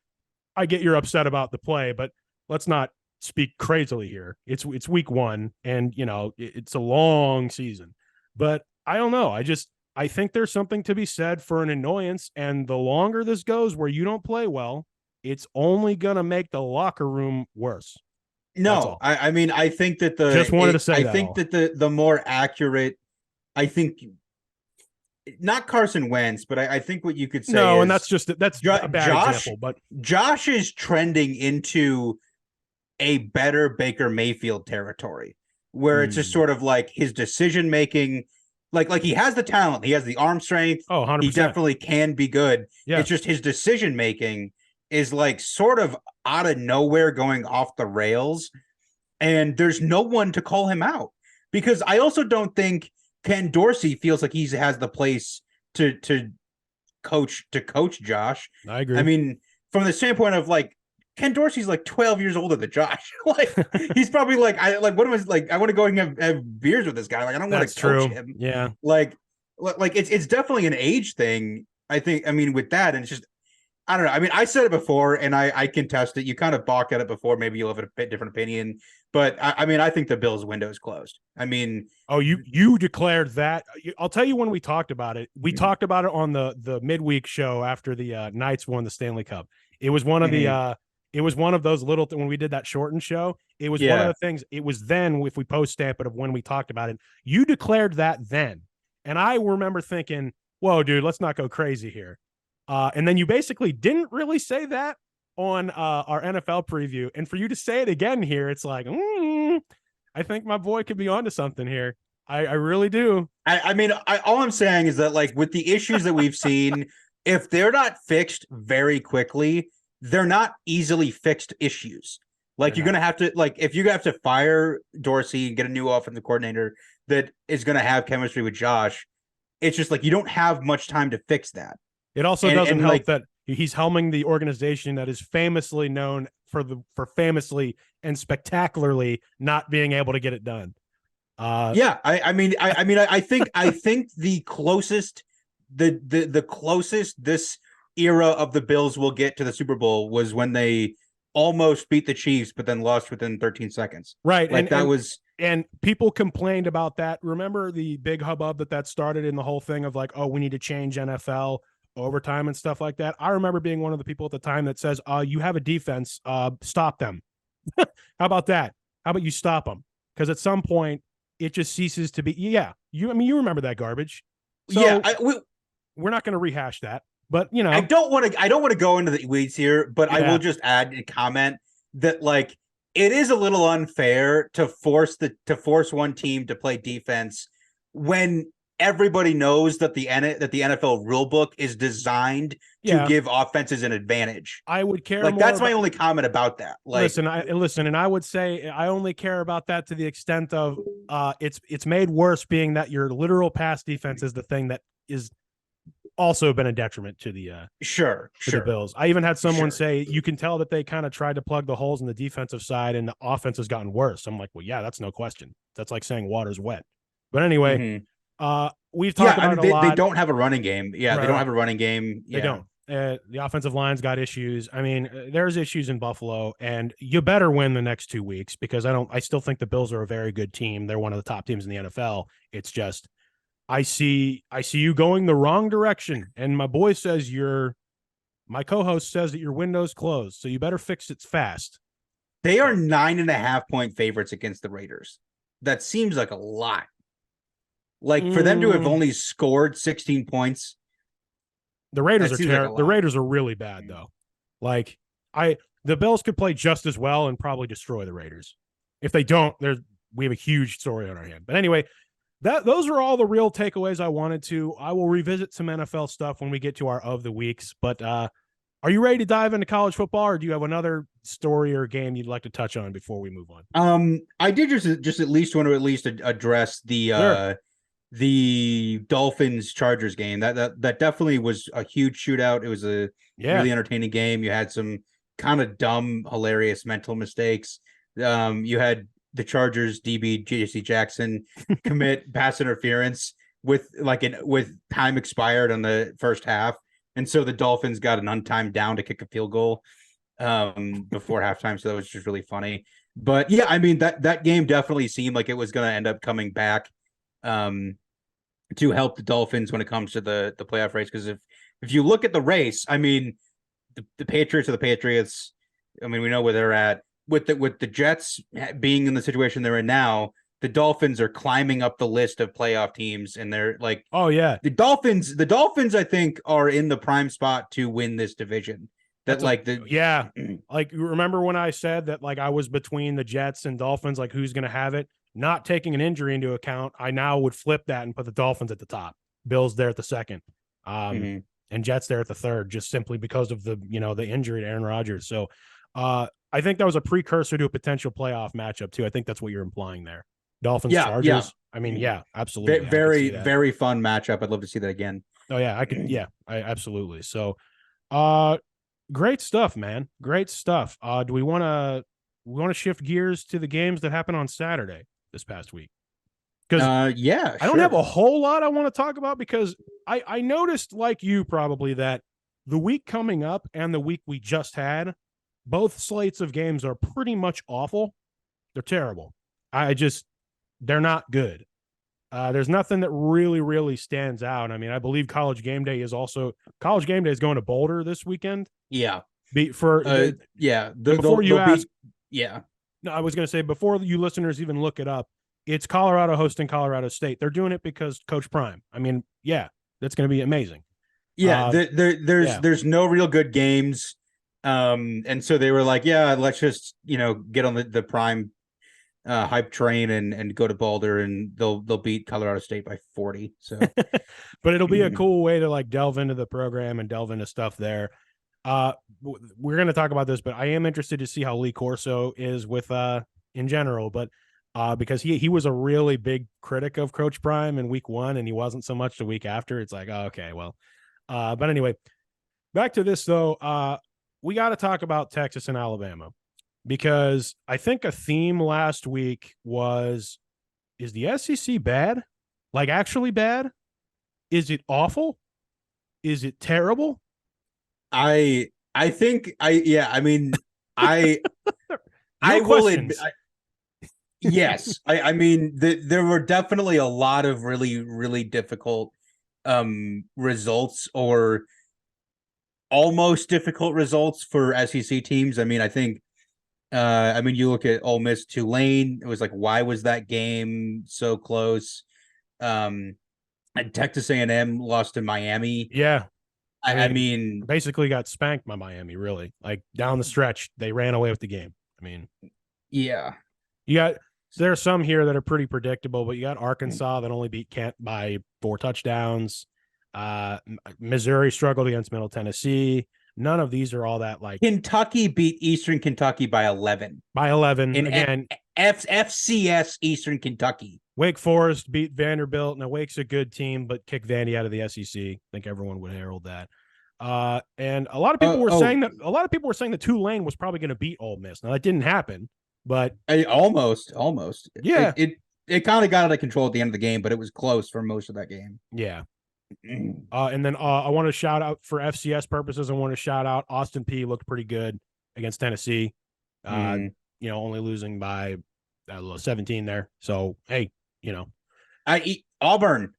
Speaker 1: I get you're upset about the play, but let's not speak crazily here. It's week 1, and you know, it's a long season. But I don't know. I think there's something to be said for an annoyance, and the longer this goes where you don't play well, it's only gonna make the locker room worse.
Speaker 2: No, I mean, I think that
Speaker 1: just wanted to say
Speaker 2: I think that the more accurate, I think, not Carson Wentz, but I think what you could say
Speaker 1: no,
Speaker 2: is,
Speaker 1: and that's a bad example, but
Speaker 2: Josh is trending into a better Baker Mayfield territory, where it's just sort of like his decision making, like he has the talent, he has the arm strength,
Speaker 1: 100%.
Speaker 2: He definitely can be good.
Speaker 1: Yeah.
Speaker 2: It's just his decision making is like sort of out of nowhere, going off the rails, and there's no one to call him out, because I also don't think Ken Dorsey feels like he has the place to coach Josh.
Speaker 1: I agree.
Speaker 2: I mean, from the standpoint of like, Ken Dorsey's like 12 years older than Josh. Like, he's probably like, I want to go and have beers with this guy. Like, I don't want to coach him.
Speaker 1: Yeah.
Speaker 2: Like it's definitely an age thing, I think. I mean, with that, and it's just, I don't know. I mean, I said it before, and I contest it. You kind of balk at it before. Maybe you'll have a bit different opinion, but I mean, I think the Bills' window is closed. I mean,
Speaker 1: oh, you declared that. I'll tell you when we talked about it. We talked about it on the midweek show after the Knights won the Stanley Cup. It was one of the it was one of those little when we did that shortened show. It was one of the things. It was then, if we post stamp it, of when we talked about it. You declared that then, and I remember thinking, "Whoa, dude, let's not go crazy here." And then you basically didn't really say that on our NFL preview. And for you to say it again here, it's like, I think my boy could be onto something here. I really do.
Speaker 2: I mean, all I'm saying is that, like, with the issues that we've seen, if they're not fixed very quickly, they're not easily fixed issues. Like, you're going to have to, like, if you have to fire Dorsey and get a new offensive coordinator that is going to have chemistry with Josh, it's just like, you don't have much time to fix that.
Speaker 1: It also doesn't help that he's helming the organization that is famously known for famously and spectacularly not being able to get it done.
Speaker 2: I think the closest this era of the Bills will get to the Super Bowl was when they almost beat the Chiefs, but then lost within 13 seconds.
Speaker 1: Right.
Speaker 2: Like,
Speaker 1: and people complained about that. Remember the big hubbub that started in the whole thing of like, oh, we need to change NFL overtime and stuff like that. I remember being one of the people at the time that says, you have a defense, stop them. How about that? How about you stop them? Because at some point it just ceases to be. You remember that garbage. So we're not going to rehash that. But
Speaker 2: I don't want to go into the weeds here, but I will just add a comment that like it is a little unfair to force one team to play defense when everybody knows that the NFL rule book is designed to give offenses an advantage.
Speaker 1: I would care
Speaker 2: like
Speaker 1: more
Speaker 2: that's my only comment about that. Like
Speaker 1: listen, and I would say I only care about that to the extent of it's made worse being that your literal pass defense is the thing that is also been a detriment to the the Bills. I even had someone say you can tell that they kind of tried to plug the holes in the defensive side and the offense has gotten worse. I'm like, well, yeah, that's no question. That's like saying water's wet. But anyway, we've talked about it a lot.
Speaker 2: They don't have a running game. Yeah, they don't have a running game. Yeah.
Speaker 1: They don't. The offensive line's got issues. I mean, there's issues in Buffalo, and you better win the next 2 weeks because I still think the Bills are a very good team. They're one of the top teams in the NFL. It's just I see you going the wrong direction, and my boy says my co-host says that your window's closed, so you better fix it fast.
Speaker 2: They are 9.5-point favorites against the Raiders. That seems like a lot. Like for them to have only scored 16 points.
Speaker 1: The Raiders are terrible. The Raiders are really bad though. Like the Bills could play just as well and probably destroy the Raiders. If they don't, we have a huge story on our hand. But anyway, those are all the real takeaways I wanted to. I will revisit some NFL stuff when we get to our of the weeks. But are you ready to dive into college football, or do you have another story or game you'd like to touch on before we move on?
Speaker 2: I did just at least want to address the Dolphins Chargers game. That definitely was a huge shootout. It was a really entertaining game. You had some kind of dumb, hilarious mental mistakes. You had the Chargers DB JC Jackson commit pass interference with time expired on the first half, and so the Dolphins got an untimed down to kick a field goal before halftime. So that was just really funny. But yeah, I mean that game definitely seemed like it was going to end up coming back to help the Dolphins when it comes to the playoff race. Because if you look at the race, I mean the Patriots are the Patriots. I mean, we know where they're at. With the Jets being in the situation they're in now, the Dolphins are climbing up the list of playoff teams, and they're like,
Speaker 1: oh yeah,
Speaker 2: the Dolphins I think are in the prime spot to win this division. Like
Speaker 1: remember when I said that like I was between the Jets and Dolphins, like who's going to have it? Not taking an injury into account, I now would flip that and put the Dolphins at the top, Bills there at the second, and Jets there at the third, just simply because of the injury to Aaron Rodgers. So I think that was a precursor to a potential playoff matchup too. I think that's what you're implying there. Dolphins Chargers. Yeah. I mean, yeah, absolutely.
Speaker 2: Very fun matchup. I'd love to see that again.
Speaker 1: Oh yeah, I could. Yeah, I absolutely. So, great stuff, man. Great stuff. Do we want to shift gears to the games that happened on Saturday this past week? Because I don't have a whole lot I want to talk about because I noticed, like you probably, that the week coming up and the week we just had, both slates of games are pretty much awful. They're terrible. They're not good. There's nothing that really, really stands out. I mean, I believe College Game Day is going to Boulder this weekend.
Speaker 2: Yeah.
Speaker 1: Before you ask.
Speaker 2: Yeah.
Speaker 1: No, I was going to say, before you listeners even look it up, it's Colorado hosting Colorado State. They're doing it because Coach Prime. I mean, yeah, that's going to be amazing.
Speaker 2: Yeah. There's no real good games. And so they were like, yeah, let's just, get on the Prime hype train and go to Boulder, and they'll beat Colorado State by 40. So,
Speaker 1: but it'll be a cool way to like delve into the program and delve into stuff there. We're going to talk about this, but I am interested to see how Lee Corso is with in general, but because he was a really big critic of Coach Prime in week 1, and he wasn't so much the week after. It's like, oh, okay, well, but anyway, back to this though. We got to talk about Texas and Alabama, because I think a theme last week was, is the SEC bad? Like actually bad? Is it awful? Is it terrible?
Speaker 2: I think I mean, I will admit, yes. I mean, there were definitely a lot of really, really difficult results, or almost difficult results for SEC teams. I mean, I think you look at Ole Miss Tulane, it was like, why was that game so close? And Texas A&M lost to Miami.
Speaker 1: Yeah.
Speaker 2: I mean,
Speaker 1: basically got spanked by Miami, really. Like down the stretch, they ran away with the game. I mean,
Speaker 2: yeah.
Speaker 1: There are some here that are pretty predictable, but you got Arkansas that only beat Kent by 4 touchdowns. Missouri struggled against Middle Tennessee. None of these are all that like
Speaker 2: Kentucky beat Eastern Kentucky by 11.
Speaker 1: By 11
Speaker 2: in
Speaker 1: again.
Speaker 2: FCS Eastern Kentucky.
Speaker 1: Wake Forest beat Vanderbilt. Now Wake's a good team, but kick Vandy out of the SEC. I think everyone would herald that. And a lot of people were saying that Tulane was probably going to beat Ole Miss. Now that didn't happen, but
Speaker 2: almost.
Speaker 1: Yeah,
Speaker 2: it kind of got out of control at the end of the game, but it was close for most of that game.
Speaker 1: Yeah. And then I want to shout out for FCS purposes. I want to shout out Austin Peay looked pretty good against Tennessee. Only losing by 17 there. So hey,
Speaker 2: Auburn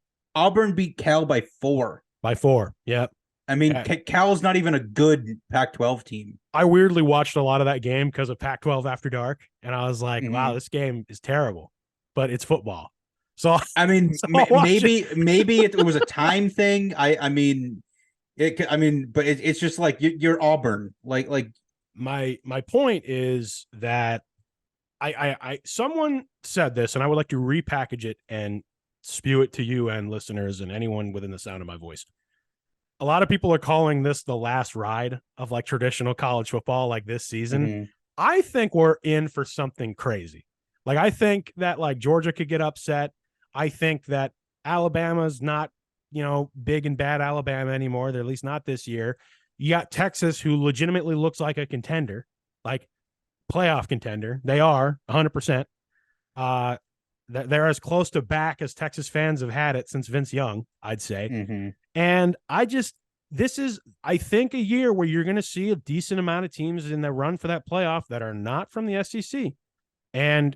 Speaker 2: beat Cal by 4.
Speaker 1: By 4. Yep.
Speaker 2: I mean, Cal's not even a good Pac-12 team.
Speaker 1: I weirdly watched a lot of that game because of Pac-12 After Dark, and I was like, wow, this game is terrible, but it's football. So
Speaker 2: I mean, maybe it was a time thing. It's just like you're Auburn. Like
Speaker 1: my point is that I someone said this, and I would like to repackage it and spew it to you and listeners and anyone within the sound of my voice. A lot of people are calling this the last ride of like traditional college football, like this season. I think we're in for something crazy. Like, I think that like Georgia could get upset. I think that Alabama's not, big and bad Alabama anymore. They're at least not this year. You got Texas, who legitimately looks like a contender, like playoff contender. They are 100%. They're as close to back as Texas fans have had it since Vince Young, I'd say. And this is, I think, a year where you're going to see a decent amount of teams in the run for that playoff that are not from the SEC. And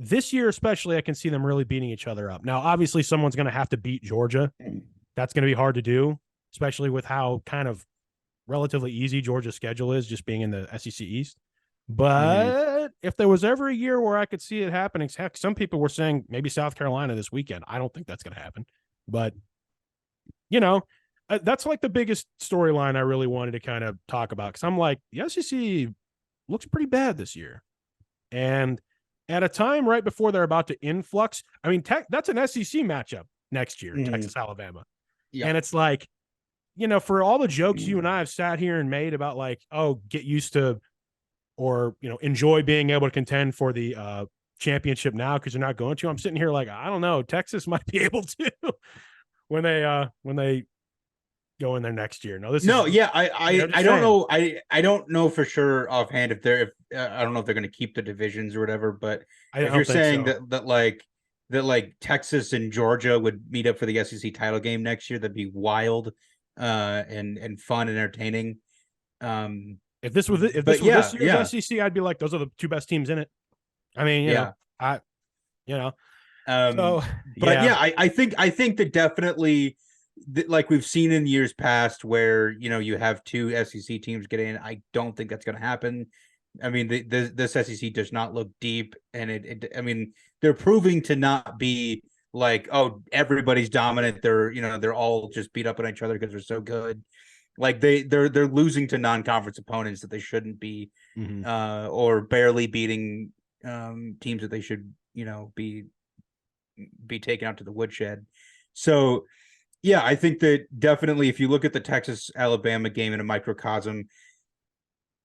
Speaker 1: this year, especially, I can see them really beating each other up. Now, obviously, someone's going to have to beat Georgia. That's going to be hard to do, especially with how kind of relatively easy Georgia's schedule is, just being in the SEC East. But if there was ever a year where I could see it happening, heck, some people were saying maybe South Carolina this weekend. I don't think that's going to happen. But, that's like the biggest storyline I really wanted to kind of talk about, because I'm like, the SEC looks pretty bad this year. And at a time right before they're about to influx, I mean, that's an SEC matchup next year, Texas, Alabama. Yeah. And it's like, for all the jokes you and I have sat here and made about like, oh, get used to, or, enjoy being able to contend for the championship now because you're not going to, I'm sitting here like, I don't know, Texas might be able to when they go in there next year. I
Speaker 2: don't know. I don't know for sure offhand if I don't know if they're going to keep the divisions or whatever, but if you're saying so, that Texas and Georgia would meet up for the SEC title game next year, that'd be wild and fun and entertaining.
Speaker 1: If this was this year's SEC, I'd be like, those are the two best teams in it. I mean, I think that definitely, like we've seen in years past where, you have two SEC teams get in. I don't think that's going to happen. I mean, this SEC does not look deep, and I mean, they're proving to not be like, oh, everybody's dominant. They're all just beat up on each other because they're so good. Like they're losing to non-conference opponents that they shouldn't be, or barely beating teams that they should, be taken out to the woodshed. So, yeah, I think that definitely if you look at the Texas-Alabama game in a microcosm,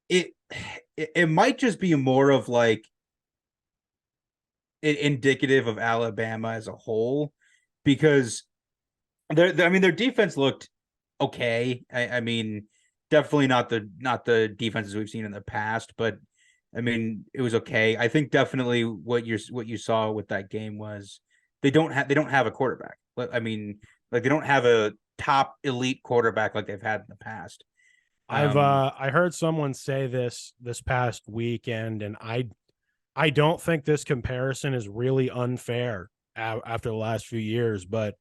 Speaker 1: it might just be more of like indicative of Alabama as a whole, because their defense looked okay. I mean, definitely not the defenses we've seen in the past, but I mean, it was okay. I think definitely what you saw with that game was they don't have a quarterback. I mean, like they don't have a top elite quarterback like they've had in the past. I heard someone say this past weekend, and I don't think this comparison is really unfair after the last few years, but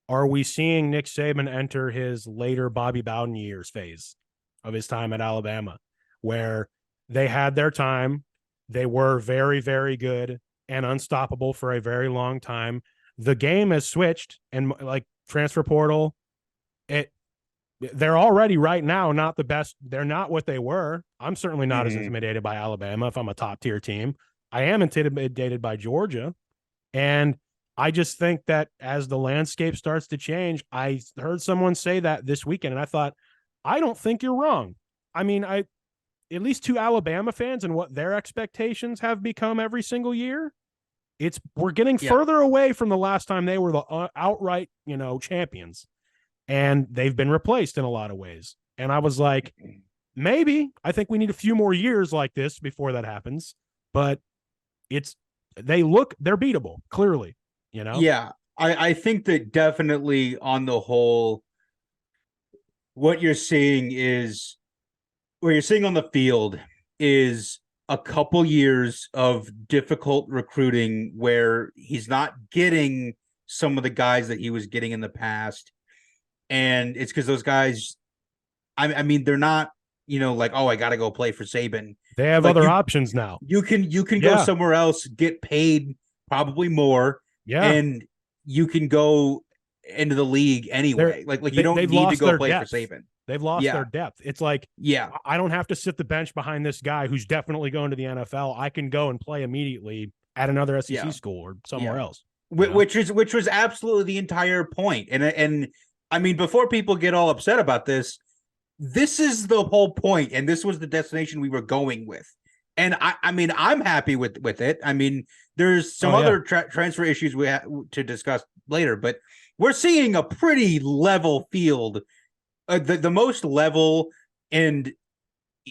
Speaker 1: are we seeing Nick Saban enter his later Bobby Bowden years phase of his time at Alabama, where they had their time, they were very, very good and unstoppable for a very long time. The game has switched, and like transfer portal, they're already right now not the best. They're not what they were. I'm certainly not as
Speaker 2: Mhm.
Speaker 1: intimidated by Alabama if I'm a top tier team. I am intimidated by Georgia. And I just think that as the landscape starts to change, I heard someone say that this weekend, and I thought, I don't think you're wrong. I mean, at least to Alabama fans and what their expectations have become every single year, we're getting
Speaker 2: Yeah.
Speaker 1: further away from the last time they were the outright, champions, and they've been replaced in a lot of ways. And I was like, maybe I think we need a few more years like this before that happens, but they're beatable, clearly,
Speaker 2: Yeah. I think that definitely on the whole, what you're seeing is what you're seeing on the field is a couple years of difficult recruiting where he's not getting some of the guys that he was getting in the past. And it's because those guys, I mean, they're not, like, oh, I got to go play for Saban.
Speaker 1: They have
Speaker 2: Like
Speaker 1: other options now.
Speaker 2: you can go
Speaker 1: Yeah.
Speaker 2: somewhere else, get paid probably more,
Speaker 1: Yeah.
Speaker 2: and you can go into the league anyway. Like you don't
Speaker 1: They've
Speaker 2: need to
Speaker 1: lost
Speaker 2: go
Speaker 1: their
Speaker 2: play
Speaker 1: depth.
Speaker 2: for Saban.
Speaker 1: They've lost their depth. It's like,
Speaker 2: Yeah.
Speaker 1: I don't have to sit the bench behind this guy who's definitely going to the NFL. I can go and play immediately at another SEC school or somewhere else.
Speaker 2: Which was absolutely the entire point. And I mean, before people get all upset about this is the whole point, and this was the destination we were going with. And I mean, I'm happy with it. I mean, there's some other transfer issues we have to discuss later, but we're seeing a pretty level field, the most level and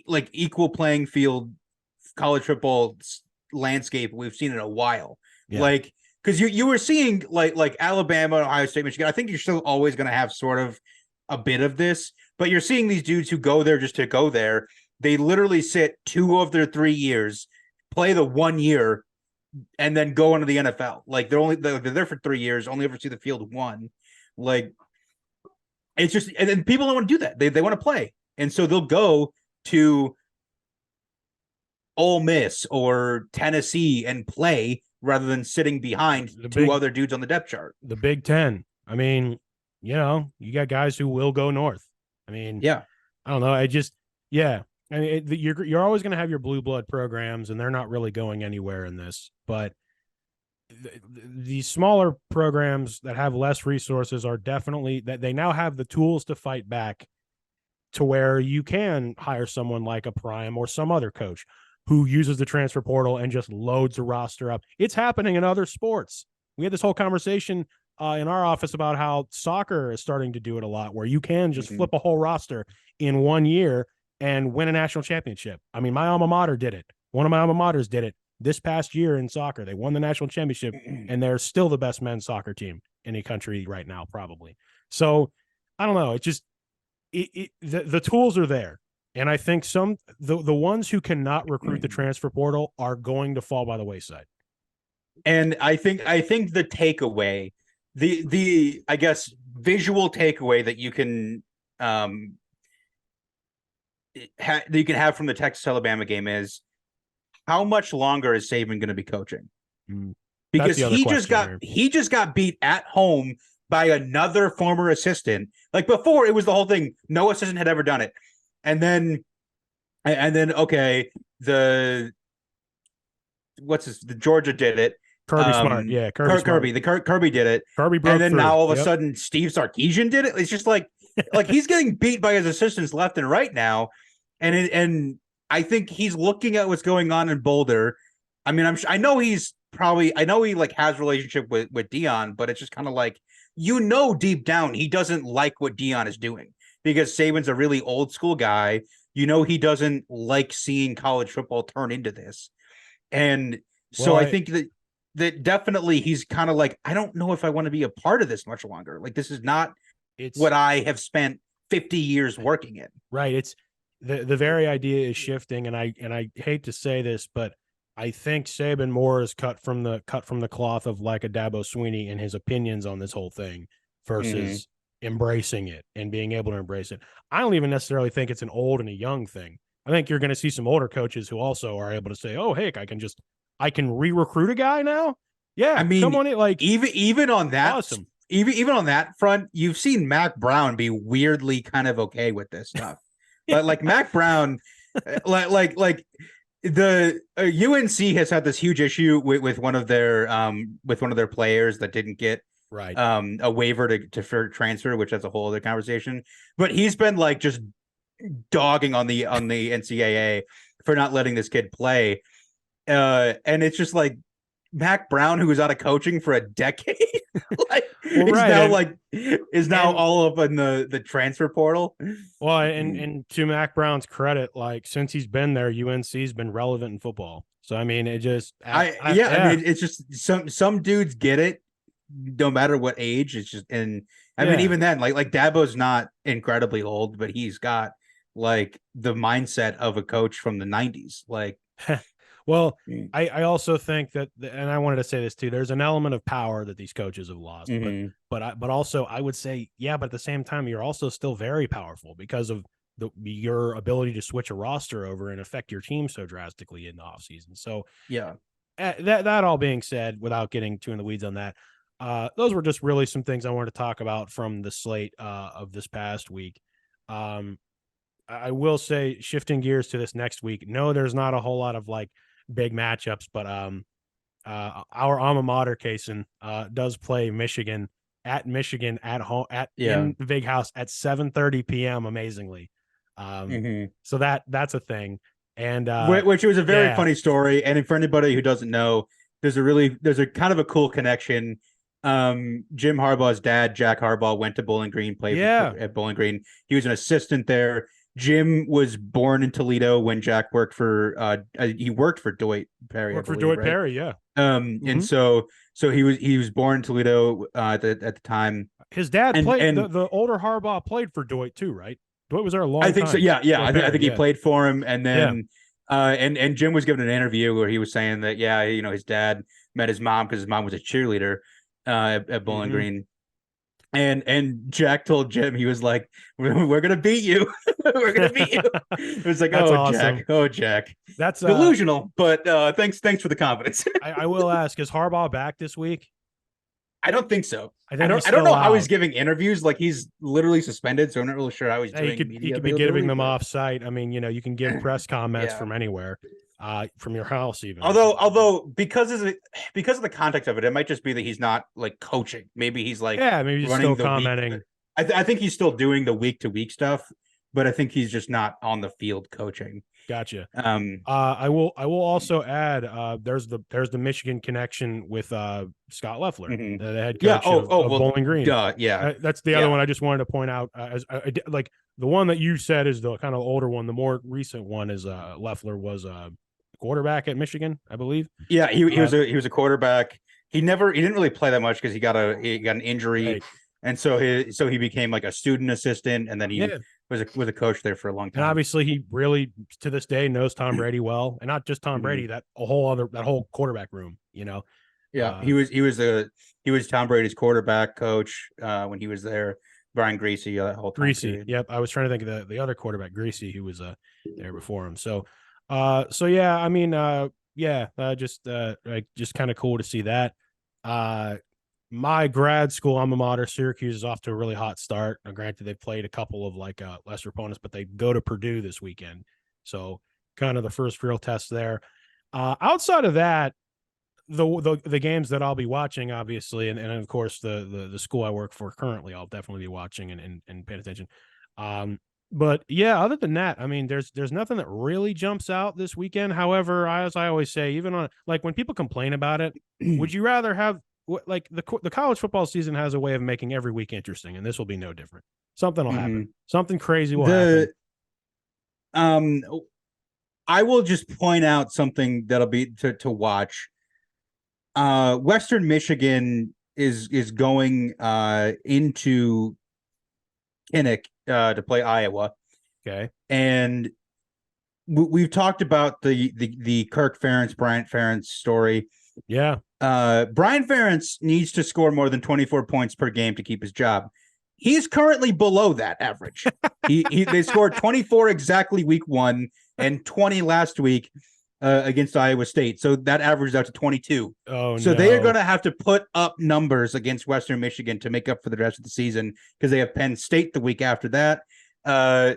Speaker 2: like equal playing field college football landscape we've seen in a while. Yeah. Like, because you were seeing like Alabama, Ohio State, Michigan. I think you're still always going to have sort of a bit of this, but you're seeing these dudes who go there just to go there. They literally sit 2 of their 3 years, play the 1 year, and then go into the NFL. Like they're there for 3 years, only ever see the field 1. Like it's just, and then people don't want to do that. They want to play, and so they'll go to Ole Miss or Tennessee and play rather than sitting behind two other dudes on the depth chart.
Speaker 1: The Big Ten. I mean, you got guys who will go north. I mean,
Speaker 2: yeah,
Speaker 1: I don't know. I mean, you're always going to have your blue blood programs, and they're not really going anywhere in this. But these smaller programs that have less resources are definitely that they now have the tools to fight back to where you can hire someone like a Prime or some other coach who uses the transfer portal and just loads the roster up. It's happening in other sports. We had this whole conversation in our office about how soccer is starting to do it a lot, where you can just flip a whole roster in 1 year and win a national championship. I mean, my alma mater did it. One of my alma maters did it this past year in soccer. They won the national championship, and they're still the best men's soccer team in the country right now, probably. So I don't know. It just the tools are there. And I think the ones who cannot recruit the transfer portal are going to fall by the wayside.
Speaker 2: And I think the takeaway, the I guess visual takeaway that you can that you can have from the Texas Alabama game is how much longer is Saban going to be coaching? Because he just got beat at home by another former assistant. Like before, it was the whole thing. No assistant had ever done it. And then okay, the Georgia did it.
Speaker 1: Kirby Smart, yeah,
Speaker 2: Kirby did it.
Speaker 1: Kirby broke
Speaker 2: and then
Speaker 1: through.
Speaker 2: Now all of a sudden Steve Sarkisian did it. It's just like he's getting beat by his assistants left and right now, and I think he's looking at what's going on in Boulder. I mean, I know he like has a relationship with Deion, but it's just kind of like deep down he doesn't like what Deion is doing. Because Saban's a really old school guy. He doesn't like seeing college football turn into this. And so I think that definitely he's kind of like, I don't know if I want to be a part of this much longer. Like, this is not what I have spent 50 years working in.
Speaker 1: Right. It's the very idea is shifting. And I hate to say this, but I think Saban more is cut from the cloth of like a Dabo Swinney in his opinions on this whole thing versus embracing it and being able to embrace it. I don't even necessarily think it's an old and a young thing. I think you're going to see some older coaches who also are able to say, "Oh, heck, I can re-recruit a guy now." Yeah,
Speaker 2: I mean,
Speaker 1: come on, like
Speaker 2: even on that even on that front, you've seen Mac Brown be weirdly kind of okay with this stuff. But like Mac Brown, like the UNC has had this huge issue with one of their players that didn't get
Speaker 1: right
Speaker 2: a waiver to for transfer, which that's a whole other conversation. But he's been like just dogging on the NCAA for not letting this kid play. And it's just like Mac Brown, who was out of coaching for a decade, is now all up in the transfer portal.
Speaker 1: Well, and to Mac Brown's credit, like since he's been there, UNC's been relevant in football. So I mean, it just
Speaker 2: I mean, it's just some dudes get it no matter what age. It's just, and I mean, even then, like Dabo's not incredibly old, but he's got like the mindset of a coach from the 90s. Like,
Speaker 1: well, I also think that, and I wanted to say this too, there's an element of power that these coaches have lost, but also I would say, but at the same time, you're also still very powerful because of your ability to switch a roster over and affect your team so drastically in the offseason. So that all being said, without getting too in the weeds on that, those were just really some things I wanted to talk about from the slate of this past week. I will say, shifting gears to this next week, no, there's not a whole lot of like big matchups, but our alma mater, Casen, does play Michigan at home in the big house at 7:30 p.m. amazingly. So that's a thing. And
Speaker 2: which was a very funny story. And for anybody who doesn't know, there's a kind of a cool connection. Jim Harbaugh's dad, Jack Harbaugh, went to Bowling Green, played at Bowling Green. He was an assistant there. Jim was born in Toledo when Jack worked for Dwight Perry.
Speaker 1: Perry, yeah.
Speaker 2: And so he was born in Toledo at the time.
Speaker 1: His dad played the older Harbaugh played for Dwight too, right? Dwight was there a long time.
Speaker 2: I think so. Yeah. I think he played for him, and then and Jim was given an interview where he was saying that his dad met his mom because his mom was a cheerleader at Bowling Green. And Jack told Jim, he was like, "We're gonna beat you. We're gonna beat you." It was like, awesome. Jack, that's delusional. But thanks for the confidence.
Speaker 1: I will ask: is Harbaugh back this week?
Speaker 2: I don't think so. I don't know how he's giving interviews. Like he's literally suspended, so I'm not really sure how he's doing.
Speaker 1: He could be giving them off site. I mean, you can give press comments from anywhere. From your house even.
Speaker 2: Although because of the context of it, it might just be that he's not like coaching. Maybe he's like
Speaker 1: maybe he's still commenting.
Speaker 2: I think he's still doing the week-to-week stuff, but I think he's just not on the field coaching.
Speaker 1: Gotcha. I will also add there's the Michigan connection with Scott Loeffler, the head coach of Bowling Green. That's the other one I just wanted to point out. Like the one that you said is the kind of older one. The more recent one is Loeffler was quarterback at Michigan, I believe.
Speaker 2: Yeah, he was a quarterback. He didn't really play that much because he got an injury, right. And so he became like a student assistant, and then he was a coach there for a long time.
Speaker 1: And obviously, he really to this day knows Tom Brady well, and not just Tom Brady, that whole quarterback room.
Speaker 2: Yeah, he was Tom Brady's quarterback coach when he was there. Brian Greasy, that whole time.
Speaker 1: Greasy, yep. I was trying to think of the other quarterback, Greasy, who was there before him. So yeah, I mean, just kind of cool to see that. My grad school alma mater, Syracuse, is off to a really hot start. Now, granted, they've played a couple of like lesser opponents, but they go to Purdue this weekend, so kind of the first real test there. Outside of that, the games that I'll be watching, obviously, and of course the school I work for currently, I'll definitely be watching and paying attention. But yeah, other than that, I mean, there's nothing that really jumps out this weekend. However, as I always say, even on like when people complain about it, would you rather have like the college football season has a way of making every week interesting, and this will be no different. Something will happen. Something crazy will happen.
Speaker 2: I will just point out something that'll be to watch. Western Michigan is going into Kinnick to play Iowa.
Speaker 1: Okay.
Speaker 2: And we've talked about the Kirk Ferentz, Bryant Ferentz story.
Speaker 1: Yeah.
Speaker 2: Brian Ferentz needs to score more than 24 points per game to keep his job. He's currently below that average. They scored 24 exactly week 1 and 20 last week. against Iowa State. So that averages out to 22.
Speaker 1: Oh,
Speaker 2: so
Speaker 1: no.
Speaker 2: they are going to have to put up numbers against Western Michigan to make up for the rest of the season because they have Penn State the week after that.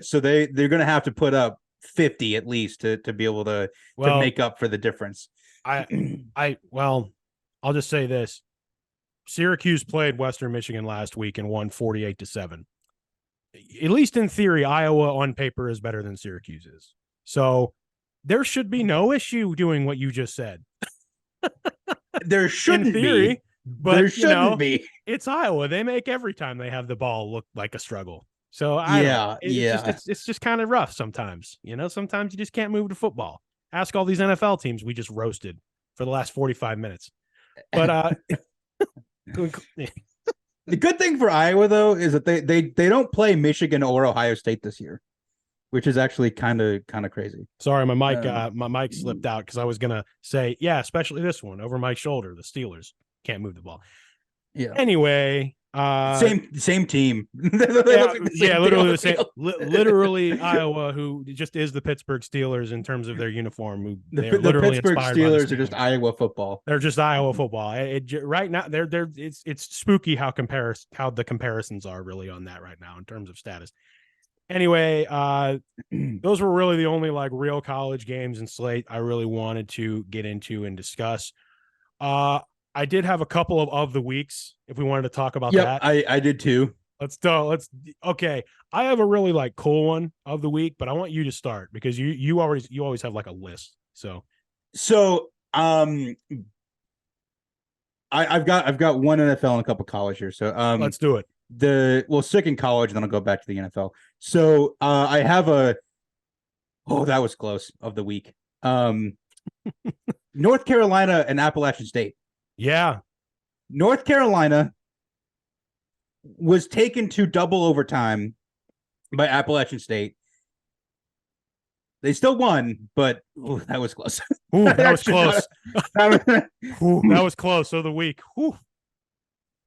Speaker 2: So they're going to have to put up 50 at least to be able to make up for the difference.
Speaker 1: Well, I'll just say this. Syracuse played Western Michigan last week and won 48-7. At least in theory, Iowa on paper is better than Syracuse is. So there should be no issue doing what you just said.
Speaker 2: There shouldn't be.
Speaker 1: But
Speaker 2: there shouldn't be.
Speaker 1: It's Iowa. They make every time they have the ball look like a struggle. So it's just kind of rough sometimes. Sometimes you just can't move the football. Ask all these NFL teams we just roasted for the last 45 minutes. But
Speaker 2: the good thing for Iowa though is that they don't play Michigan or Ohio State this year, which is actually kind of crazy.
Speaker 1: Sorry, my mic slipped out because I was gonna say, yeah, especially this one over my shoulder. The Steelers can't move the ball.
Speaker 2: Yeah.
Speaker 1: Anyway,
Speaker 2: same team.
Speaker 1: Literally the same. Literally Iowa, who just is the Pittsburgh Steelers in terms of their uniform.
Speaker 2: The Pittsburgh Steelers are just Iowa football.
Speaker 1: They're just Iowa football. Right now, it's spooky how the comparisons are really on that right now in terms of status. Anyway, those were really the only like real college games and slate I really wanted to get into and discuss. I did have a couple of the weeks if we wanted to talk about that.
Speaker 2: I did too.
Speaker 1: Okay. I have a really like cool one of the week, but I want you to start because you always have like a list. So
Speaker 2: I've got one NFL and a couple college here. So
Speaker 1: let's do it.
Speaker 2: Stick in college, and then I'll go back to the NFL. So I have that was close of the week. North Carolina and Appalachian State.
Speaker 1: Yeah.
Speaker 2: North Carolina was taken to double overtime by Appalachian State. They still won, but that was close.
Speaker 1: That was close. That was close of the week.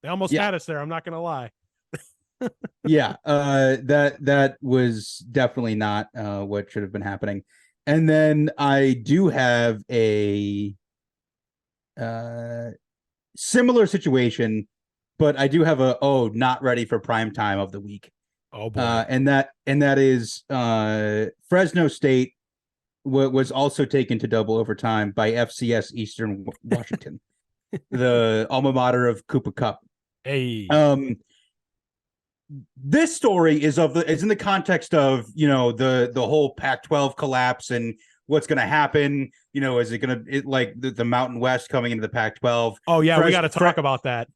Speaker 1: They almost had us there. I'm not going to lie.
Speaker 2: That was definitely not what should have been happening. And then I do have a similar situation, but I do have not ready for prime time of the week.
Speaker 1: Oh boy.
Speaker 2: And that is Fresno State was also taken to double overtime by FCS Eastern Washington, the alma mater of Cooper Kupp.
Speaker 1: Hey.
Speaker 2: This story is in the context of the whole Pac-12 collapse and what's going to happen. Is it going to like the Mountain West coming into the Pac-12?
Speaker 1: Oh yeah, we got to talk about that.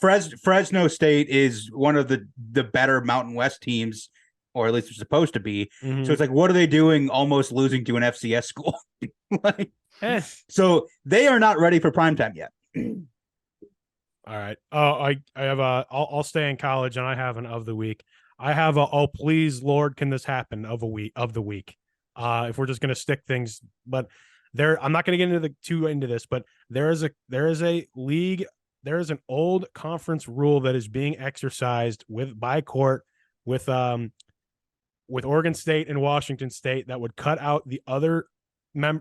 Speaker 2: Fresno State is one of the better Mountain West teams, or at least they're supposed to be. Mm-hmm. So it's like, what are they doing? Almost losing to an FCS school. So they are not ready for primetime yet.
Speaker 1: All right. I have I'll stay in college, and I have an of the week. I have please Lord, can this happen of the week? If we're just gonna stick things, but I'm not gonna get into this, but there is a league. There is an old conference rule that is being exercised by court with Oregon State and Washington State that would cut out the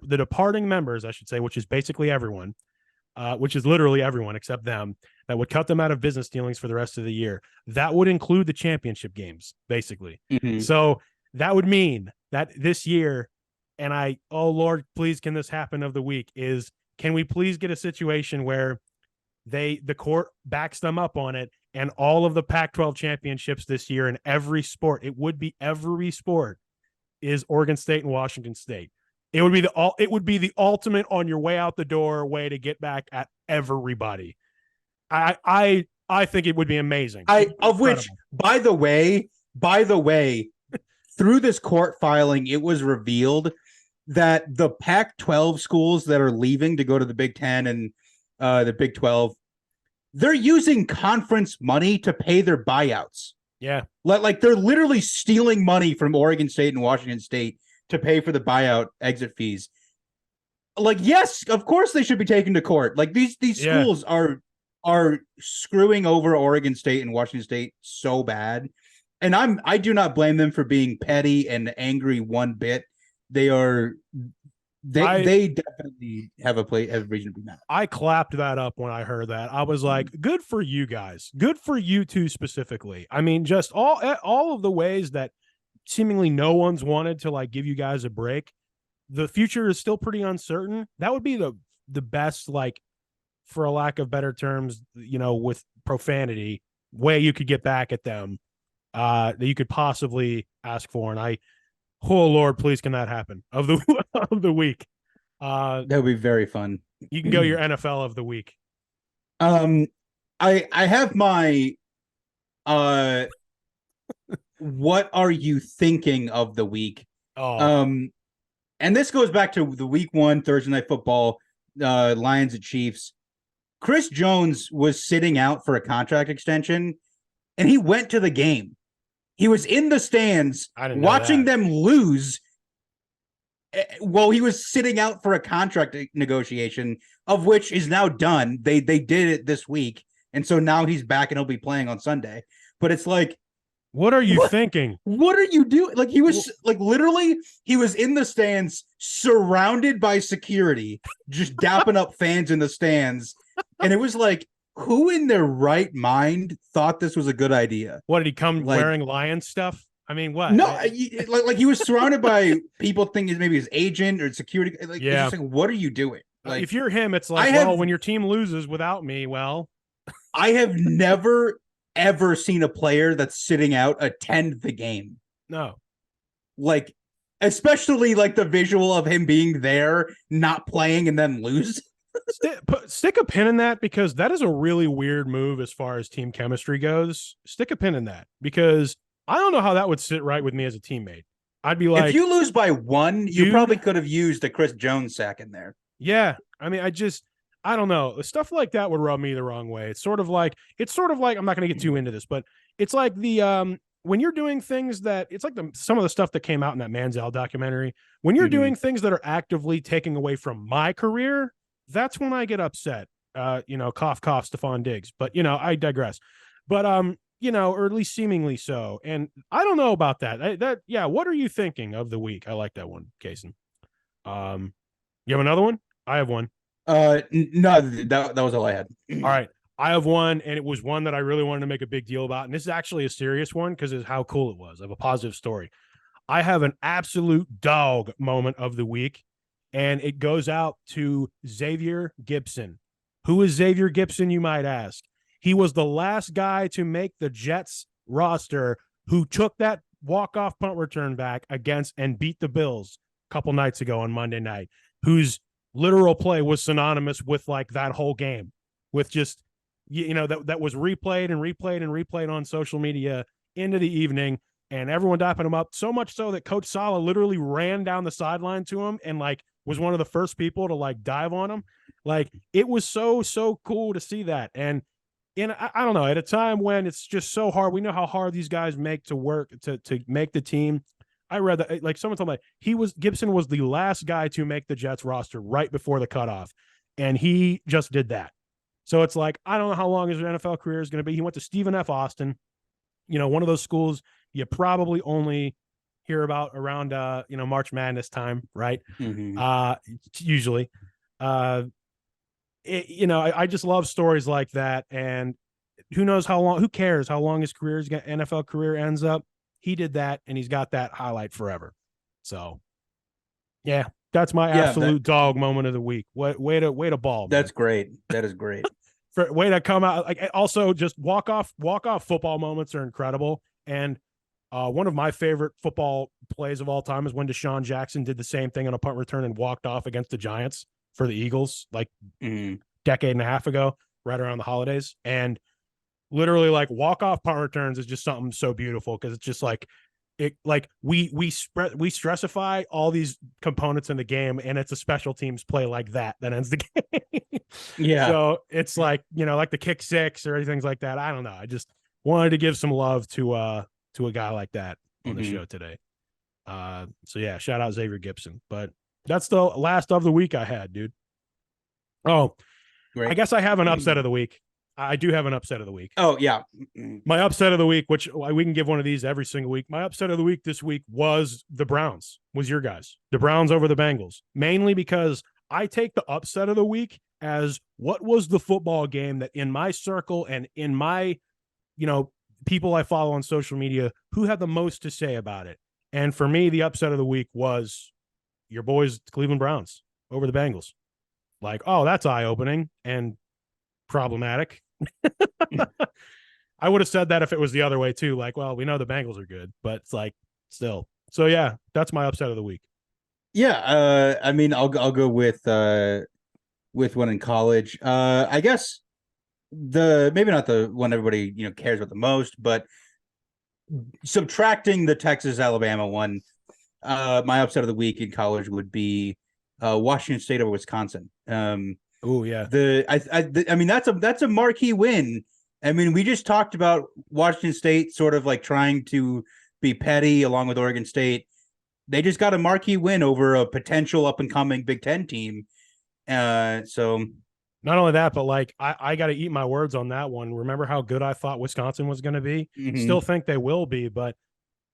Speaker 1: departing members, I should say, which is basically everyone. Which is literally everyone except them, that would cut them out of business dealings for the rest of the year. That would include the championship games, basically. Mm-hmm. So that would mean that this year, and Lord, please, can this happen of the week, can we please get a situation where the court backs them up on it, and all of the Pac-12 championships this year in every sport, it would be every sport, is Oregon State and Washington State. It would be the ultimate on your way out the door way to get back at everybody. I think it would be amazing.
Speaker 2: Which, by the way, through this court filing, it was revealed that the Pac-12 schools that are leaving to go to the Big Ten and the Big 12, they're using conference money to pay their buyouts.
Speaker 1: Yeah.
Speaker 2: Like they're literally stealing money from Oregon State and Washington State to pay for the buyout exit fees. Like, yes, of course they should be taken to court. Like these schools are screwing over Oregon State and Washington State so bad. And I do not blame them for being petty and angry one bit. They are They definitely have a reason to be mad.
Speaker 1: I clapped that up when I heard that. I was like, good for you guys. Good for you two specifically. I mean, just all of the ways that seemingly no one's wanted to like give you guys a break. The future is still pretty uncertain. That would be the best, like, for a lack of better terms, with profanity, way you could get back at them that you could possibly ask for. And oh Lord, please can that happen of the of the week.
Speaker 2: That would be very fun.
Speaker 1: You can go your NFL of the week.
Speaker 2: I have my what are you thinking of the week? And this goes back to the week 1 Thursday Night Football, Lions and Chiefs. Chris Jones was sitting out for a contract extension, and he went to the game. He was in the stands watching them lose while he was sitting out for a contract negotiation, of which is now done. They did it this week, and so now he's back and he'll be playing on Sunday. But it's like,
Speaker 1: what are you thinking?
Speaker 2: What are you doing? Like, he was literally, he was in the stands surrounded by security, just dapping up fans in the stands. And it was like, who in their right mind thought this was a good idea?
Speaker 1: What, did he come wearing Lions stuff? I mean, what?
Speaker 2: No, like he was surrounded by people thinking maybe his agent or security. Like, yeah. It's just like, what are you doing? Like,
Speaker 1: if you're him, it's like, when your team loses without me,
Speaker 2: I have never ever seen a player that's sitting out attend the game.
Speaker 1: No.
Speaker 2: Like, especially like the visual of him being there, not playing, and then lose.
Speaker 1: Stick a pin in that, because that is a really weird move as far as team chemistry goes. Stick a pin in that, because I don't know how that would sit right with me as a teammate. I'd be like,
Speaker 2: if you lose by 1, you probably could have used a Chris Jones sack in there.
Speaker 1: Yeah. I mean, I don't know. Stuff like that would rub me the wrong way. It's sort of like, I'm not going to get too into this, but it's like when you're doing things that, it's like some of the stuff that came out in that Manziel documentary, when you're doing things that are actively taking away from my career, that's when I get upset. Cough, cough, Stephon Diggs, but I digress. But, or at least seemingly so. And I don't know about that. What are you thinking of the week? I like that one, Casen. You have another one? I have one.
Speaker 2: No, that was all I had.
Speaker 1: All right. I have one, and it was one that I really wanted to make a big deal about. And this is actually a serious one because of how cool it was. I have a positive story. I have an absolute dog moment of the week, and it goes out to Xavier Gipson. Who is Xavier Gipson, you might ask? He was the last guy to make the Jets roster who took that walk-off punt return back against and beat the Bills a couple nights ago on Monday night, whose literal play was synonymous with like that whole game, with just, that was replayed and replayed and replayed on social media into the evening, and everyone dapping him up, so much so that Coach Saleh literally ran down the sideline to him and like was one of the first people to like dive on him. Like, it was so cool to see that. And I don't know, at a time when it's just so hard, we know how hard these guys make to work to make the team. I read that, like, someone told me Gibson was the last guy to make the Jets roster right before the cutoff, and he just did that. So it's like, I don't know how long his NFL career is going to be. He went to Stephen F. Austin, one of those schools you probably only hear about around, March Madness time, right? Usually. I just love stories like that, and who knows how long, who cares how long his NFL career ends up. He did that, and he's got that highlight forever. So, yeah, that's my absolute dog moment of the week. Way to ball, man.
Speaker 2: That's great. That is great.
Speaker 1: Way to come out. Like, also, just walk off football moments are incredible. And one of my favorite football plays of all time is when Deshaun Jackson did the same thing on a punt return and walked off against the Giants for the Eagles, like decade and a half ago, right around the holidays. And literally, like, walk-off punt returns is just something so beautiful, because it's just like, it, like, we stressify all these components in the game, and it's a special teams play like that ends the game.
Speaker 2: Yeah.
Speaker 1: So it's like, like the kick six or things like that. I don't know. I just wanted to give some love to a guy like that on the show today. So yeah, shout out Xavier Gipson. But that's the last of the week I had, dude. Oh, great. I guess I have an upset of the week. I do have an upset of the week.
Speaker 2: Oh yeah.
Speaker 1: My upset of the week, which we can give one of these every single week. My upset of the week this week was the Browns, was your guys. The Browns over the Bengals, mainly because I take the upset of the week as what was the football game that in my circle and in my, people I follow on social media who had the most to say about it. And for me, the upset of the week was your boys, Cleveland Browns over the Bengals. Like, oh, that's eye-opening and problematic. I would have said that if it was the other way too. Like, well, we know the Bengals are good, but it's like still. So yeah, that's my upset of the week.
Speaker 2: Yeah, I mean, I'll go with one in college. I guess maybe not the one everybody cares about the most, but subtracting the Texas Alabama one, my upset of the week in college would be Washington State over Wisconsin.
Speaker 1: Oh yeah.
Speaker 2: I mean that's a marquee win. I mean, we just talked about Washington State sort of like trying to be petty along with Oregon State. They just got a marquee win over a potential up and coming Big Ten team. So
Speaker 1: not only that, but like I got to eat my words on that one. Remember how good I thought Wisconsin was going to be? Mm-hmm. Still think they will be, but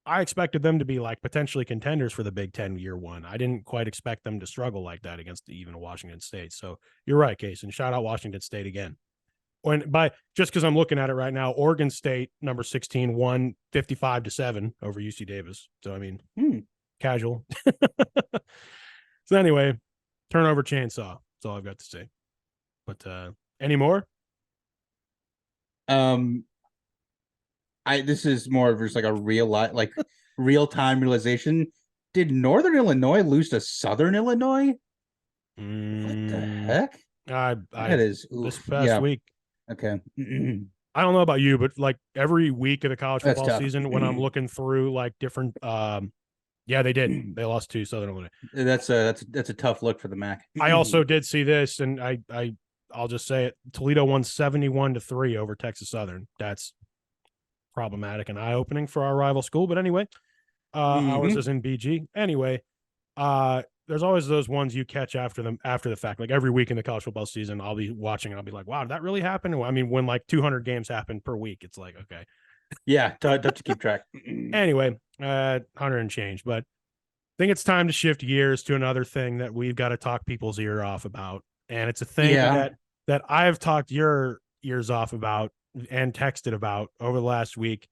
Speaker 1: I expected them to be like potentially contenders for the Big Ten year one. I didn't quite expect them to struggle like that against even Washington State. So you're right, Casen. Shout out Washington State again. And just because I'm looking at it right now, Oregon State, number 16, won 55-7 over UC Davis. So I mean, casual. So anyway, turnover chainsaw. That's all I've got to say. But any more?
Speaker 2: This is more of just like a real time realization. Did Northern Illinois lose to Southern Illinois? What the heck?
Speaker 1: That is this past week.
Speaker 2: Okay.
Speaker 1: I don't know about you, but like every week of the college football season, when I'm looking through like different, yeah, they did. They lost to Southern Illinois.
Speaker 2: That's a tough look for the MAC.
Speaker 1: I also did see this, and I'll just say it. Toledo won 71-3 over Texas Southern. That's problematic and eye-opening for our rival school. But anyway, ours is in BG. Anyway, there's always those ones you catch after the fact. Like every week in the college football season, I'll be watching and I'll be like, wow, did that really happen? I mean, when like 200 games happen per week, it's like, okay.
Speaker 2: Yeah, tough to keep track.
Speaker 1: Anyway, 100 and change. But I think it's time to shift gears to another thing that we've got to talk people's ear off about. And it's a thing that I've talked your ears off about and texted about over the last week.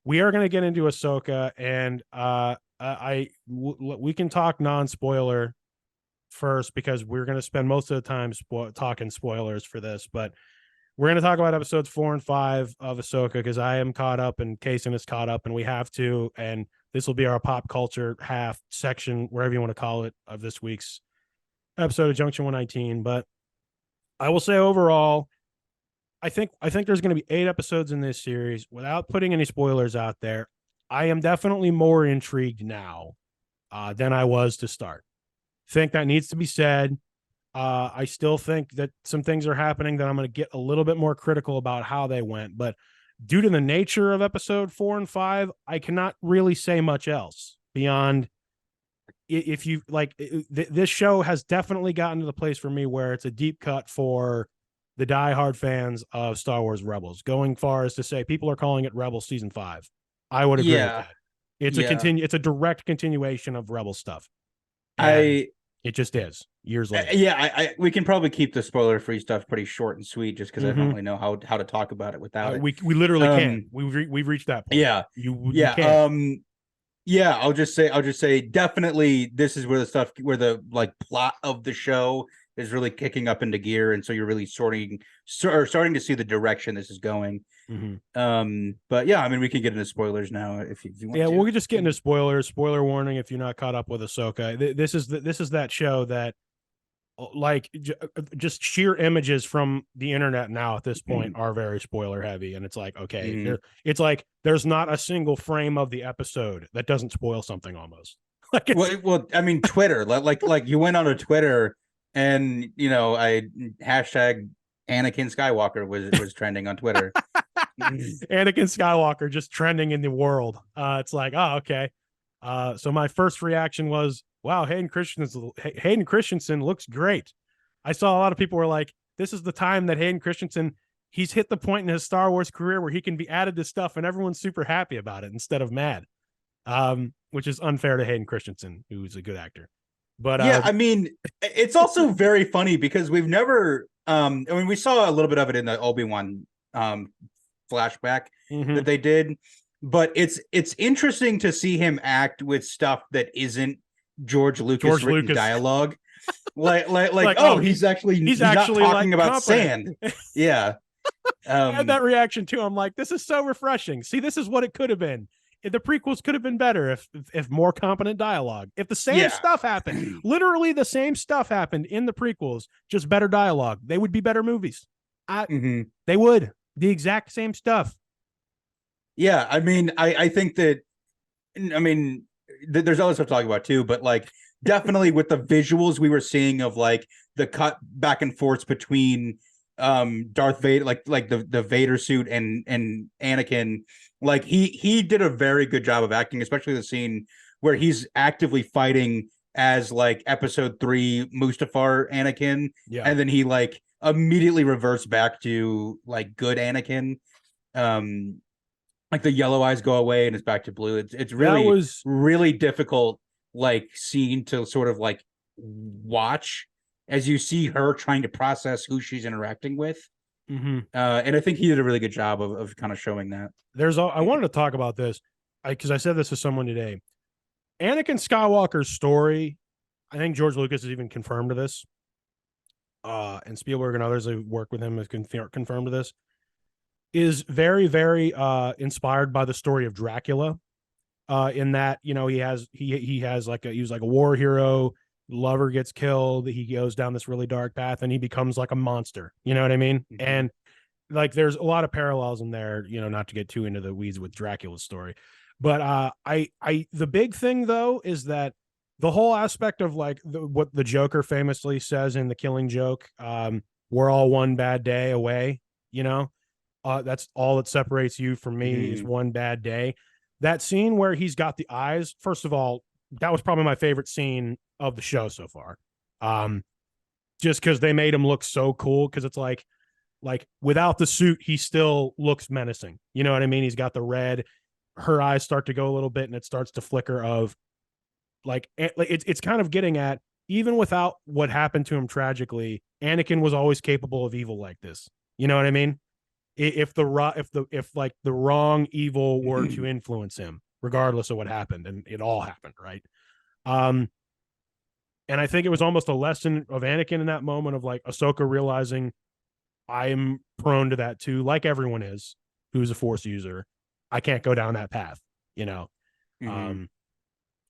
Speaker 1: We are going to get into Ahsoka, and we can talk non-spoiler first because we're going to spend most of the time talking spoilers for this, but we're going to talk about episodes 4 and 5 of Ahsoka because I am caught up and Casen is caught up, and we have to, and this will be our pop culture half section, wherever you want to call it, of this week's episode of Junction 119. But I will say overall, I think there's going to be 8 episodes in this series. Without putting any spoilers out there, I am definitely more intrigued now than I was to start. Think that needs to be said. I still think that some things are happening that I'm going to get a little bit more critical about how they went. But due to the nature of episode 4 and 5, I cannot really say much else beyond if you like this show has definitely gotten to the place for me where it's a deep cut for the diehard fans of Star Wars Rebels, going far as to say people are calling it Rebels season 5. I would agree with that. It's it's a direct continuation of Rebel stuff. And it just is years later.
Speaker 2: We can probably keep the spoiler-free stuff pretty short and sweet, just because I don't really know how to talk about it without it.
Speaker 1: We literally can. We've reached that point.
Speaker 2: Yeah,
Speaker 1: you can.
Speaker 2: I'll just say definitely this is where the like plot of the show is really kicking up into gear, and so you're really starting to see the direction this is going. But yeah, I mean, we can get into spoilers now if you want.
Speaker 1: Yeah, we'll just get into spoilers. Spoiler warning if you're not caught up with Ahsoka. This is that show that, like, just sheer images from the internet now at this point are very spoiler heavy, and it's like, okay, it's like there's not a single frame of the episode that doesn't spoil something almost. Like,
Speaker 2: well, I mean, Twitter, like you went on to Twitter. And I hashtag Anakin Skywalker was trending on Twitter.
Speaker 1: Anakin Skywalker just trending in the world. It's like, oh, okay. So my first reaction was, wow, Hayden Christensen looks great. I saw a lot of people were like, this is the time that Hayden Christensen he's hit the point in his Star Wars career where he can be added to stuff and everyone's super happy about it instead of mad. Which is unfair to Hayden Christensen, who's a good actor. But
Speaker 2: yeah, I mean, it's also very funny because we've never I mean, we saw a little bit of it in the Obi-Wan flashback that they did, but it's interesting to see him act with stuff that isn't George Lucas written dialogue. like oh, he's not talking like about competent. Sand. Yeah.
Speaker 1: I had that reaction too. I'm like, this is so refreshing. See, this is what it could have been. The prequels could have been better if more competent dialogue. If the same stuff happened, literally the same stuff happened in the prequels, just better dialogue, they would be better movies. They would. The exact same stuff.
Speaker 2: Yeah, I mean, I think that, I mean, there's other stuff to talk about too, but like definitely with the visuals we were seeing of like the cut back and forth between Darth Vader, like the Vader suit and Anakin, like he did a very good job of acting, especially the scene where he's actively fighting as like episode 3 Mustafar Anakin, and then he like immediately reverts back to like good Anakin. Like the yellow eyes go away and it's back to blue. It's really really difficult like scene to sort of like watch as you see her trying to process who she's interacting with. And I think he did a really good job of kind of showing that.
Speaker 1: I wanted to talk about this because I said this to someone today. Anakin Skywalker's story, I think George Lucas has even confirmed to this, and Spielberg and others who work with him have confirmed to this, is very, very inspired by the story of Dracula. In that, you know, he was like a war hero. Lover gets killed. He goes down this really dark path and he becomes like a monster. You know what I mean? And like, there's a lot of parallels in there, you know, not to get too into the weeds with Dracula's story. But the big thing though, is that the whole aspect of like what the Joker famously says in The Killing Joke, we're all one bad day away, you know, that's all that separates you from me is one bad day. That scene where he's got the eyes, first of all, that was probably my favorite scene of the show so far. Just because they made him look so cool, because it's like without the suit, he still looks menacing. You know what I mean? He's got the red, her eyes start to go a little bit and it starts to flicker of like it's kind of getting at, even without what happened to him tragically, Anakin was always capable of evil like this. You know what I mean? If the wrong evil were to influence him, regardless of what happened, and it all happened, right? And I think it was almost a lesson of Anakin in that moment of like Ahsoka realizing I'm prone to that too, like everyone is who's a Force user. I can't go down that path, you know.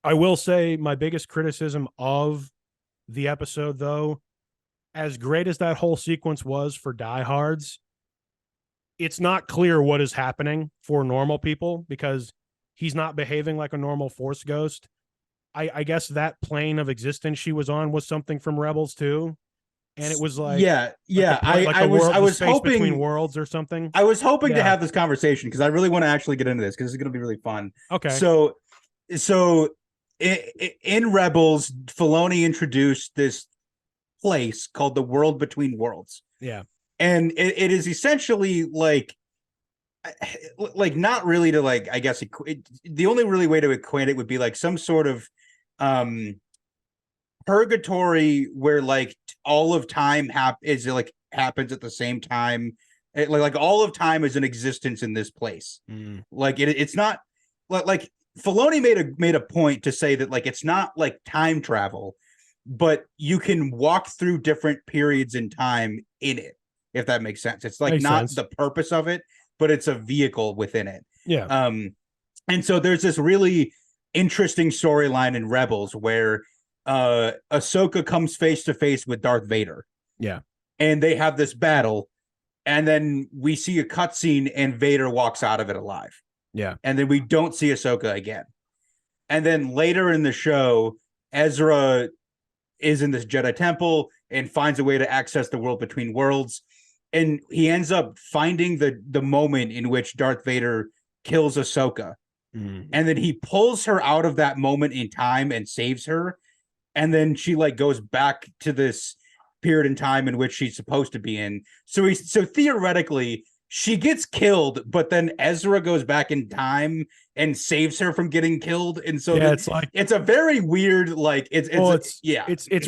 Speaker 1: I will say my biggest criticism of the episode, though, as great as that whole sequence was for diehards, it's not clear what is happening for normal people because he's not behaving like a normal Force ghost. I guess that plane of existence she was on was something from Rebels too. And it was like, I was hoping between worlds or something.
Speaker 2: I was hoping to have this conversation because I really want to actually get into this because it's going to be really fun.
Speaker 1: Okay.
Speaker 2: So in Rebels, Filoni introduced this place called the World Between Worlds.
Speaker 1: Yeah.
Speaker 2: And it is essentially like not really to like, I guess the only really way to equate it would be like some sort of purgatory where like all of time happens at the same time. Like all of time is an existence in this place. Like it's not like Filoni made a point to say that like it's not like time travel, but you can walk through different periods in time in it, if that makes sense. It's like makes not sense. The purpose of it, but it's a vehicle within it.
Speaker 1: Yeah.
Speaker 2: And so there's this really interesting storyline in Rebels where Ahsoka comes face to face with Darth Vader.
Speaker 1: Yeah.
Speaker 2: And they have this battle, and then we see a cutscene and Vader walks out of it alive.
Speaker 1: Yeah.
Speaker 2: And then we don't see Ahsoka again. And then later in the show, Ezra is in this Jedi temple and finds a way to access the World Between Worlds. And he ends up finding the moment in which Darth Vader kills Ahsoka. And then he pulls her out of that moment in time and saves her. And then she like goes back to this period in time in which she's supposed to be in. So theoretically, she gets killed, but then Ezra goes back in time and saves her from getting killed. And so
Speaker 1: it's like
Speaker 2: it's a very weird, like it's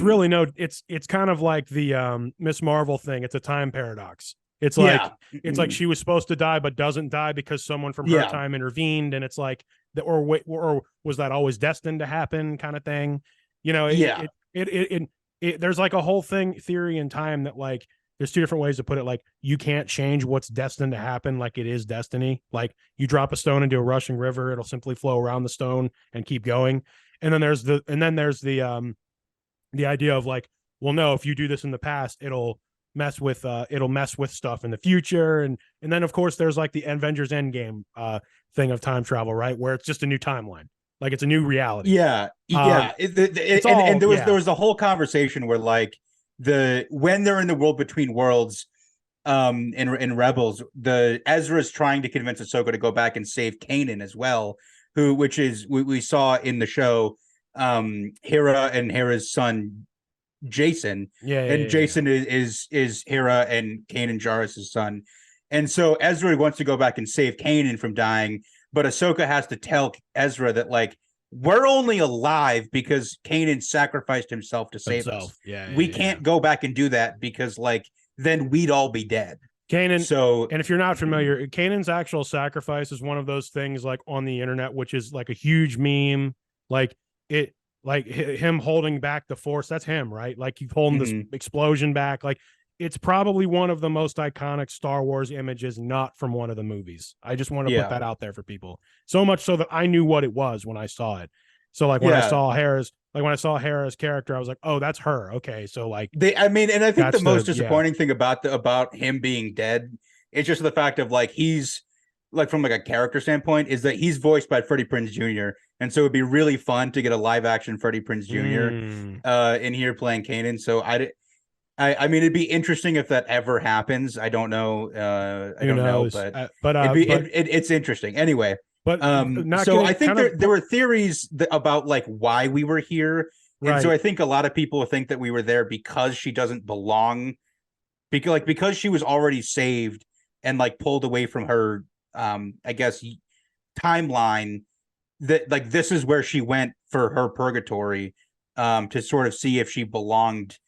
Speaker 1: really it's kind of like the Miss Marvel thing. It's a time paradox. It's like she was supposed to die but doesn't die because someone from her time intervened, and it's like or was that always destined to happen kind of thing. There's like a whole theory in time that like there's two different ways to put it. Like you can't change what's destined to happen. Like it is destiny. Like you drop a stone into a rushing river, it'll simply flow around the stone and keep going. And then there's the idea of like, well, no, if you do this in the past, it'll mess with stuff in the future. And then of course there's like the Avengers Endgame thing of time travel, right? Where it's just a new timeline. Like it's a new reality.
Speaker 2: Yeah. And there was the whole conversation where like when they're in the world between worlds, in Rebels, the Ezra's trying to convince Ahsoka to go back and save Kanan as well, which is we saw in the show, Hera and Hera's son Jason. Jason is Hera and Kanan Jarrus's son. And so Ezra wants to go back and save Kanan from dying, but Ahsoka has to tell Ezra that like we're only alive because Kanan sacrificed himself to save us. We can't go back and do that because like then we'd all be dead.
Speaker 1: Kanan.
Speaker 2: So,
Speaker 1: and if you're not familiar, Kanan's actual sacrifice is one of those things like on the internet, which is like a huge meme. Like it, like him holding back the Force. That's him, right? Like he's holding this explosion back. Like it's probably one of the most iconic Star Wars images, not from one of the movies. I just want to put that out there for people. So much so that I knew what it was when I saw it. So like when I saw Hera's character, I was like, oh, that's her. Okay. So like
Speaker 2: and I think the most disappointing thing about him being dead is just the fact of like he's like from like a character standpoint is that he's voiced by Freddie Prinze Jr. And so it'd be really fun to get a live action Freddie Prinze Jr. In here playing Kanan. So I mean, it'd be interesting if that ever happens. I don't know. I don't know, but it's interesting anyway.
Speaker 1: But
Speaker 2: so I think there were theories about like why we were here, and so I think a lot of people think that we were there because she doesn't belong, because she was already saved and like pulled away from her, I guess, timeline. That like this is where she went for her purgatory, to sort of see if she belonged.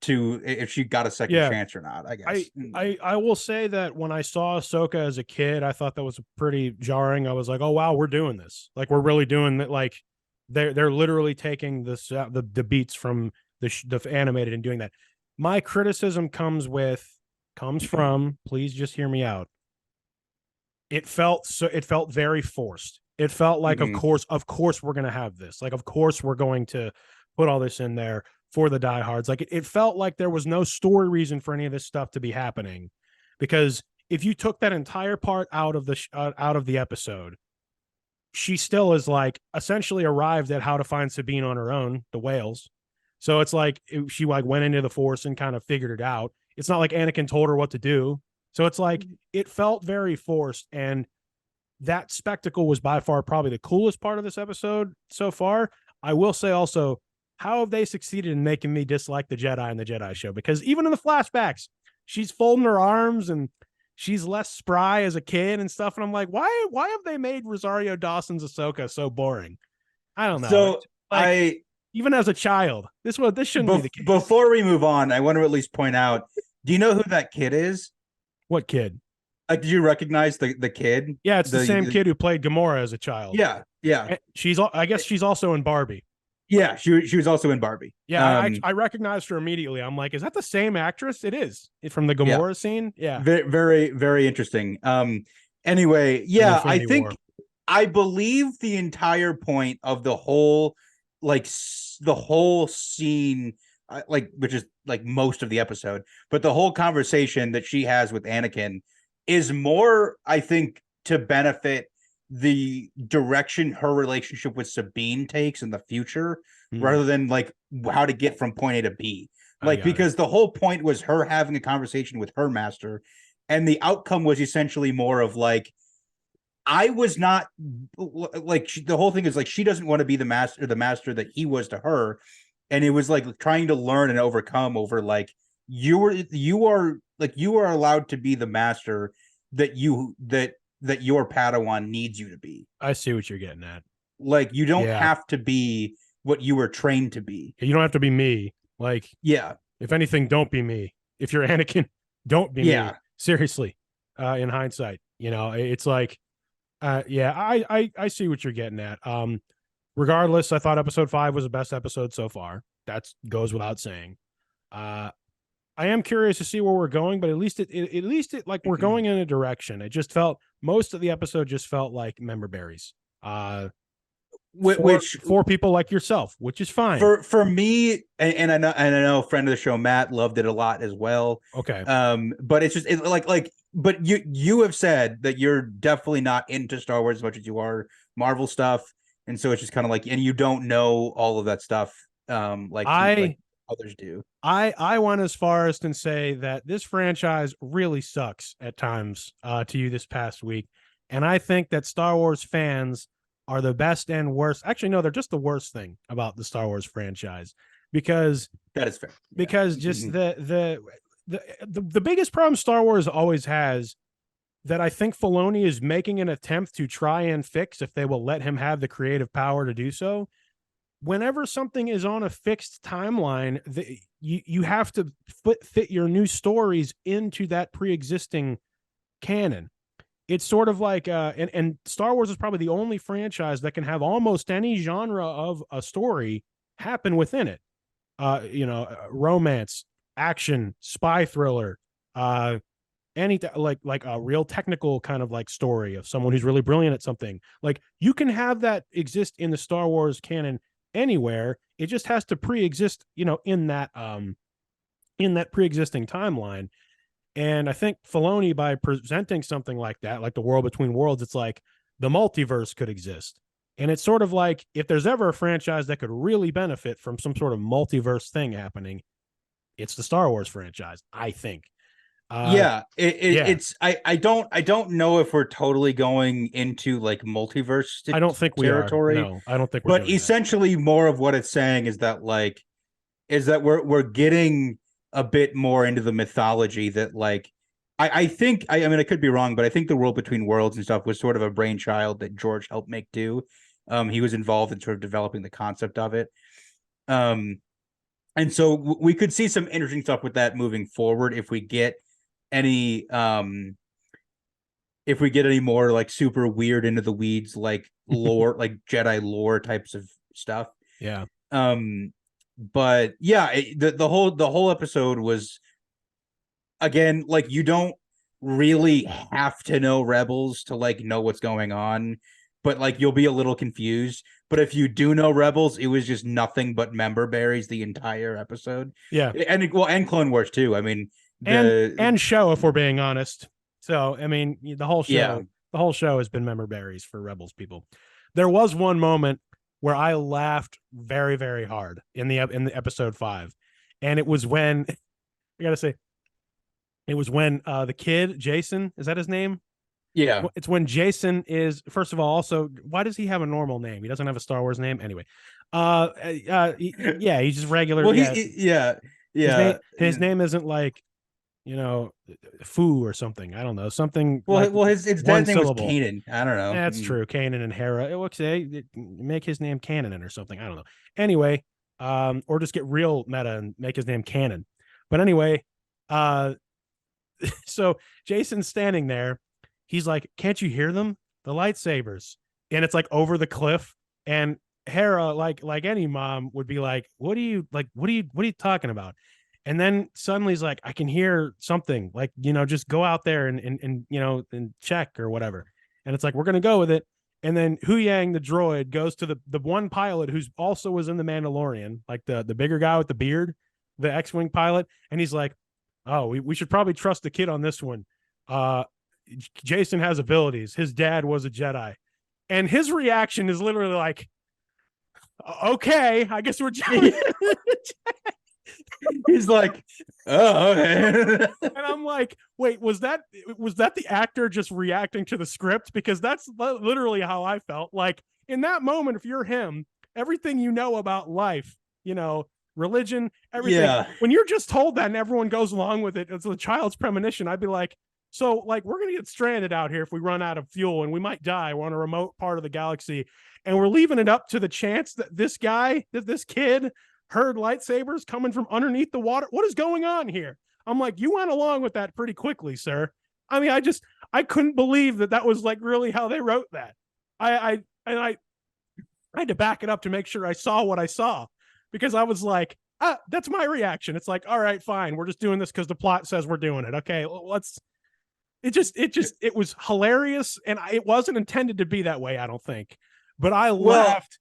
Speaker 2: If she got a second chance or not, I guess.
Speaker 1: I will say that when I saw Ahsoka as a kid, I thought that was pretty jarring. I was like, oh wow, we're doing this. Like we're really doing that. Like they're literally taking this the beats from the animated and doing that. My criticism comes from, please just hear me out. It felt very forced. It felt like of course we're gonna have this. Like of course we're going to put all this in there for the diehards. Like it felt like there was no story reason for any of this stuff to be happening, because if you took that entire part out of the episode, she still is like essentially arrived at how to find Sabine on her own, the whales. So it's like she like went into the Force and kind of figured it out. It's not like Anakin told her what to do. So it's like it felt very forced, and that spectacle was by far probably the coolest part of this episode so far. I will say also, how have they succeeded in making me dislike the Jedi in the Jedi show? Because even in the flashbacks, she's folding her arms and she's less spry as a kid and stuff. And I'm like, why have they made Rosario Dawson's Ahsoka so boring? I don't know.
Speaker 2: So
Speaker 1: even as a child, this shouldn't be the case.
Speaker 2: Before we move on, I want to at least point out, do you know who that kid is?
Speaker 1: What kid?
Speaker 2: Did you recognize the kid?
Speaker 1: Yeah, it's the same kid who played Gamora as a child.
Speaker 2: Yeah.
Speaker 1: I guess she's also in Barbie.
Speaker 2: Yeah, she was also in Barbie.
Speaker 1: Yeah, I recognized her immediately. I'm like, is that the same actress? It is. It's from the Gamora scene. Yeah.
Speaker 2: Very, very, very interesting. Anyway, I believe the entire point of the whole scene, which is like most of the episode, but the whole conversation that she has with Anakin is more, I think, to benefit the direction her relationship with Sabine takes in the future, rather than like how to get from point A to B. Because the whole point was her having a conversation with her master, and the outcome was essentially more of like, I was not like the whole thing is like she doesn't want to be the master that he was to her, and it was like trying to learn and overcome over like you are allowed to be the master that your Padawan needs you to be.
Speaker 1: I see what you're getting at.
Speaker 2: Like you don't
Speaker 1: Yeah.
Speaker 2: have to be what you were trained to be.
Speaker 1: You don't have to be me. Like,
Speaker 2: Yeah.
Speaker 1: if anything, don't be me. If you're Anakin, don't be me.
Speaker 2: Yeah.
Speaker 1: Seriously. In hindsight, it's like, yeah, I see what you're getting at. Regardless, I thought episode 5 was the best episode so far. That goes without saying. I am curious to see where we're going, but at least it like we're going in a direction. It just felt most of the episode just felt like member berries. For people like yourself, which is fine.
Speaker 2: For me, and I know a friend of the show, Matt, loved it a lot as well.
Speaker 1: Okay.
Speaker 2: But it's just but you have said that you're definitely not into Star Wars as much as you are Marvel stuff, and so it's just kind of like, and you don't know all of that stuff, like others do.
Speaker 1: I went as far as to say that this franchise really sucks at times to you this past week, and I think that Star Wars fans are the best and worst. Actually, no, they're just the worst thing about the Star Wars franchise, because
Speaker 2: that is fair.
Speaker 1: Because just the biggest problem Star Wars always has, that I think Filoni is making an attempt to try and fix if they will let him have the creative power to do so. Whenever something is on a fixed timeline, you have to fit your new stories into that pre-existing canon. It's sort of like, and Star Wars is probably the only franchise that can have almost any genre of a story happen within it. Romance, action, spy thriller, any like a real technical kind of like story of someone who's really brilliant at something. Like, you can have that exist in the Star Wars canon anywhere. It just has to pre-exist, in that pre-existing timeline. And I think Filoni, by presenting something like that, like the world between worlds, it's like the multiverse could exist. And it's sort of like, if there's ever a franchise that could really benefit from some sort of multiverse thing happening, it's the Star Wars franchise, I think.
Speaker 2: It's I don't know if we're totally going into like multiverse
Speaker 1: I don't think
Speaker 2: territory.
Speaker 1: We are. No, I don't think we're
Speaker 2: but essentially more of what it's saying is that we're getting a bit more into the mythology that like I think I mean I could be wrong, but I think the world between worlds and stuff was sort of a brainchild that George helped make do. He was involved in sort of developing the concept of it. And so we could see some interesting stuff with that moving forward if we get any more like super weird into the weeds like lore like Jedi lore types of stuff.
Speaker 1: Yeah.
Speaker 2: But yeah, the whole episode was, again, like, you don't really have to know Rebels to like know what's going on, but like you'll be a little confused. But if you do know Rebels, it was just nothing but member berries the entire episode.
Speaker 1: Yeah,
Speaker 2: and Clone Wars too. I mean,
Speaker 1: and show, if we're being honest. So I mean, the whole show,
Speaker 2: yeah.
Speaker 1: The whole show has been member berries for Rebels people. There was one moment where I laughed very, very hard in the episode 5, and it was when I gotta say, it was when the kid Jason, is that his name?
Speaker 2: Yeah,
Speaker 1: it's when Jason is, first of all, also, why does he have a normal name? He doesn't have a Star Wars name anyway. Yeah, he's just regular.
Speaker 2: Well,
Speaker 1: yeah. His name isn't like, Fu or something. I don't know, something.
Speaker 2: Well,
Speaker 1: like
Speaker 2: his dad's name was Kanan. I don't know.
Speaker 1: That's true. Kanan and Hera. It looks make his name Canon or something. I don't know. Anyway, or just get real meta and make his name Canon. But anyway, so Jason's standing there. He's like, "Can't you hear them? The lightsabers." And it's like over the cliff. And Hera, like any mom, would be like, what are you talking about? And then suddenly he's like, I can hear something, like, just go out there and check or whatever. And it's like, we're going to go with it. And then Hu Yang, the droid, goes to the one pilot who's also was in the Mandalorian, like the bigger guy with the beard, the X-Wing pilot. And he's like, oh, we should probably trust the kid on this one. Jason has abilities. His dad was a Jedi. And his reaction is literally like, okay, I guess we're
Speaker 2: He's like, oh, okay.
Speaker 1: And I'm like, wait, was that the actor just reacting to the script? Because that's literally how I felt. Like, in that moment, if you're him, everything you know about life, religion, everything.
Speaker 2: Yeah.
Speaker 1: When you're just told that and everyone goes along with it, it's a child's premonition. I'd be like, so like we're gonna get stranded out here if we run out of fuel and we might die. We're on a remote part of the galaxy, and we're leaving it up to the chance that this guy, that this kid, heard lightsabers coming from underneath the water. What is going on here? I'm like, you went along with that pretty quickly, sir. I mean, I couldn't believe that was like really how they wrote that. I had to back it up to make sure I saw what I saw, because I was like, that's my reaction. It's like, all right, fine. We're just doing this because the plot says we're doing it. Okay, let's. It was hilarious, and it wasn't intended to be that way, I don't think. But I laughed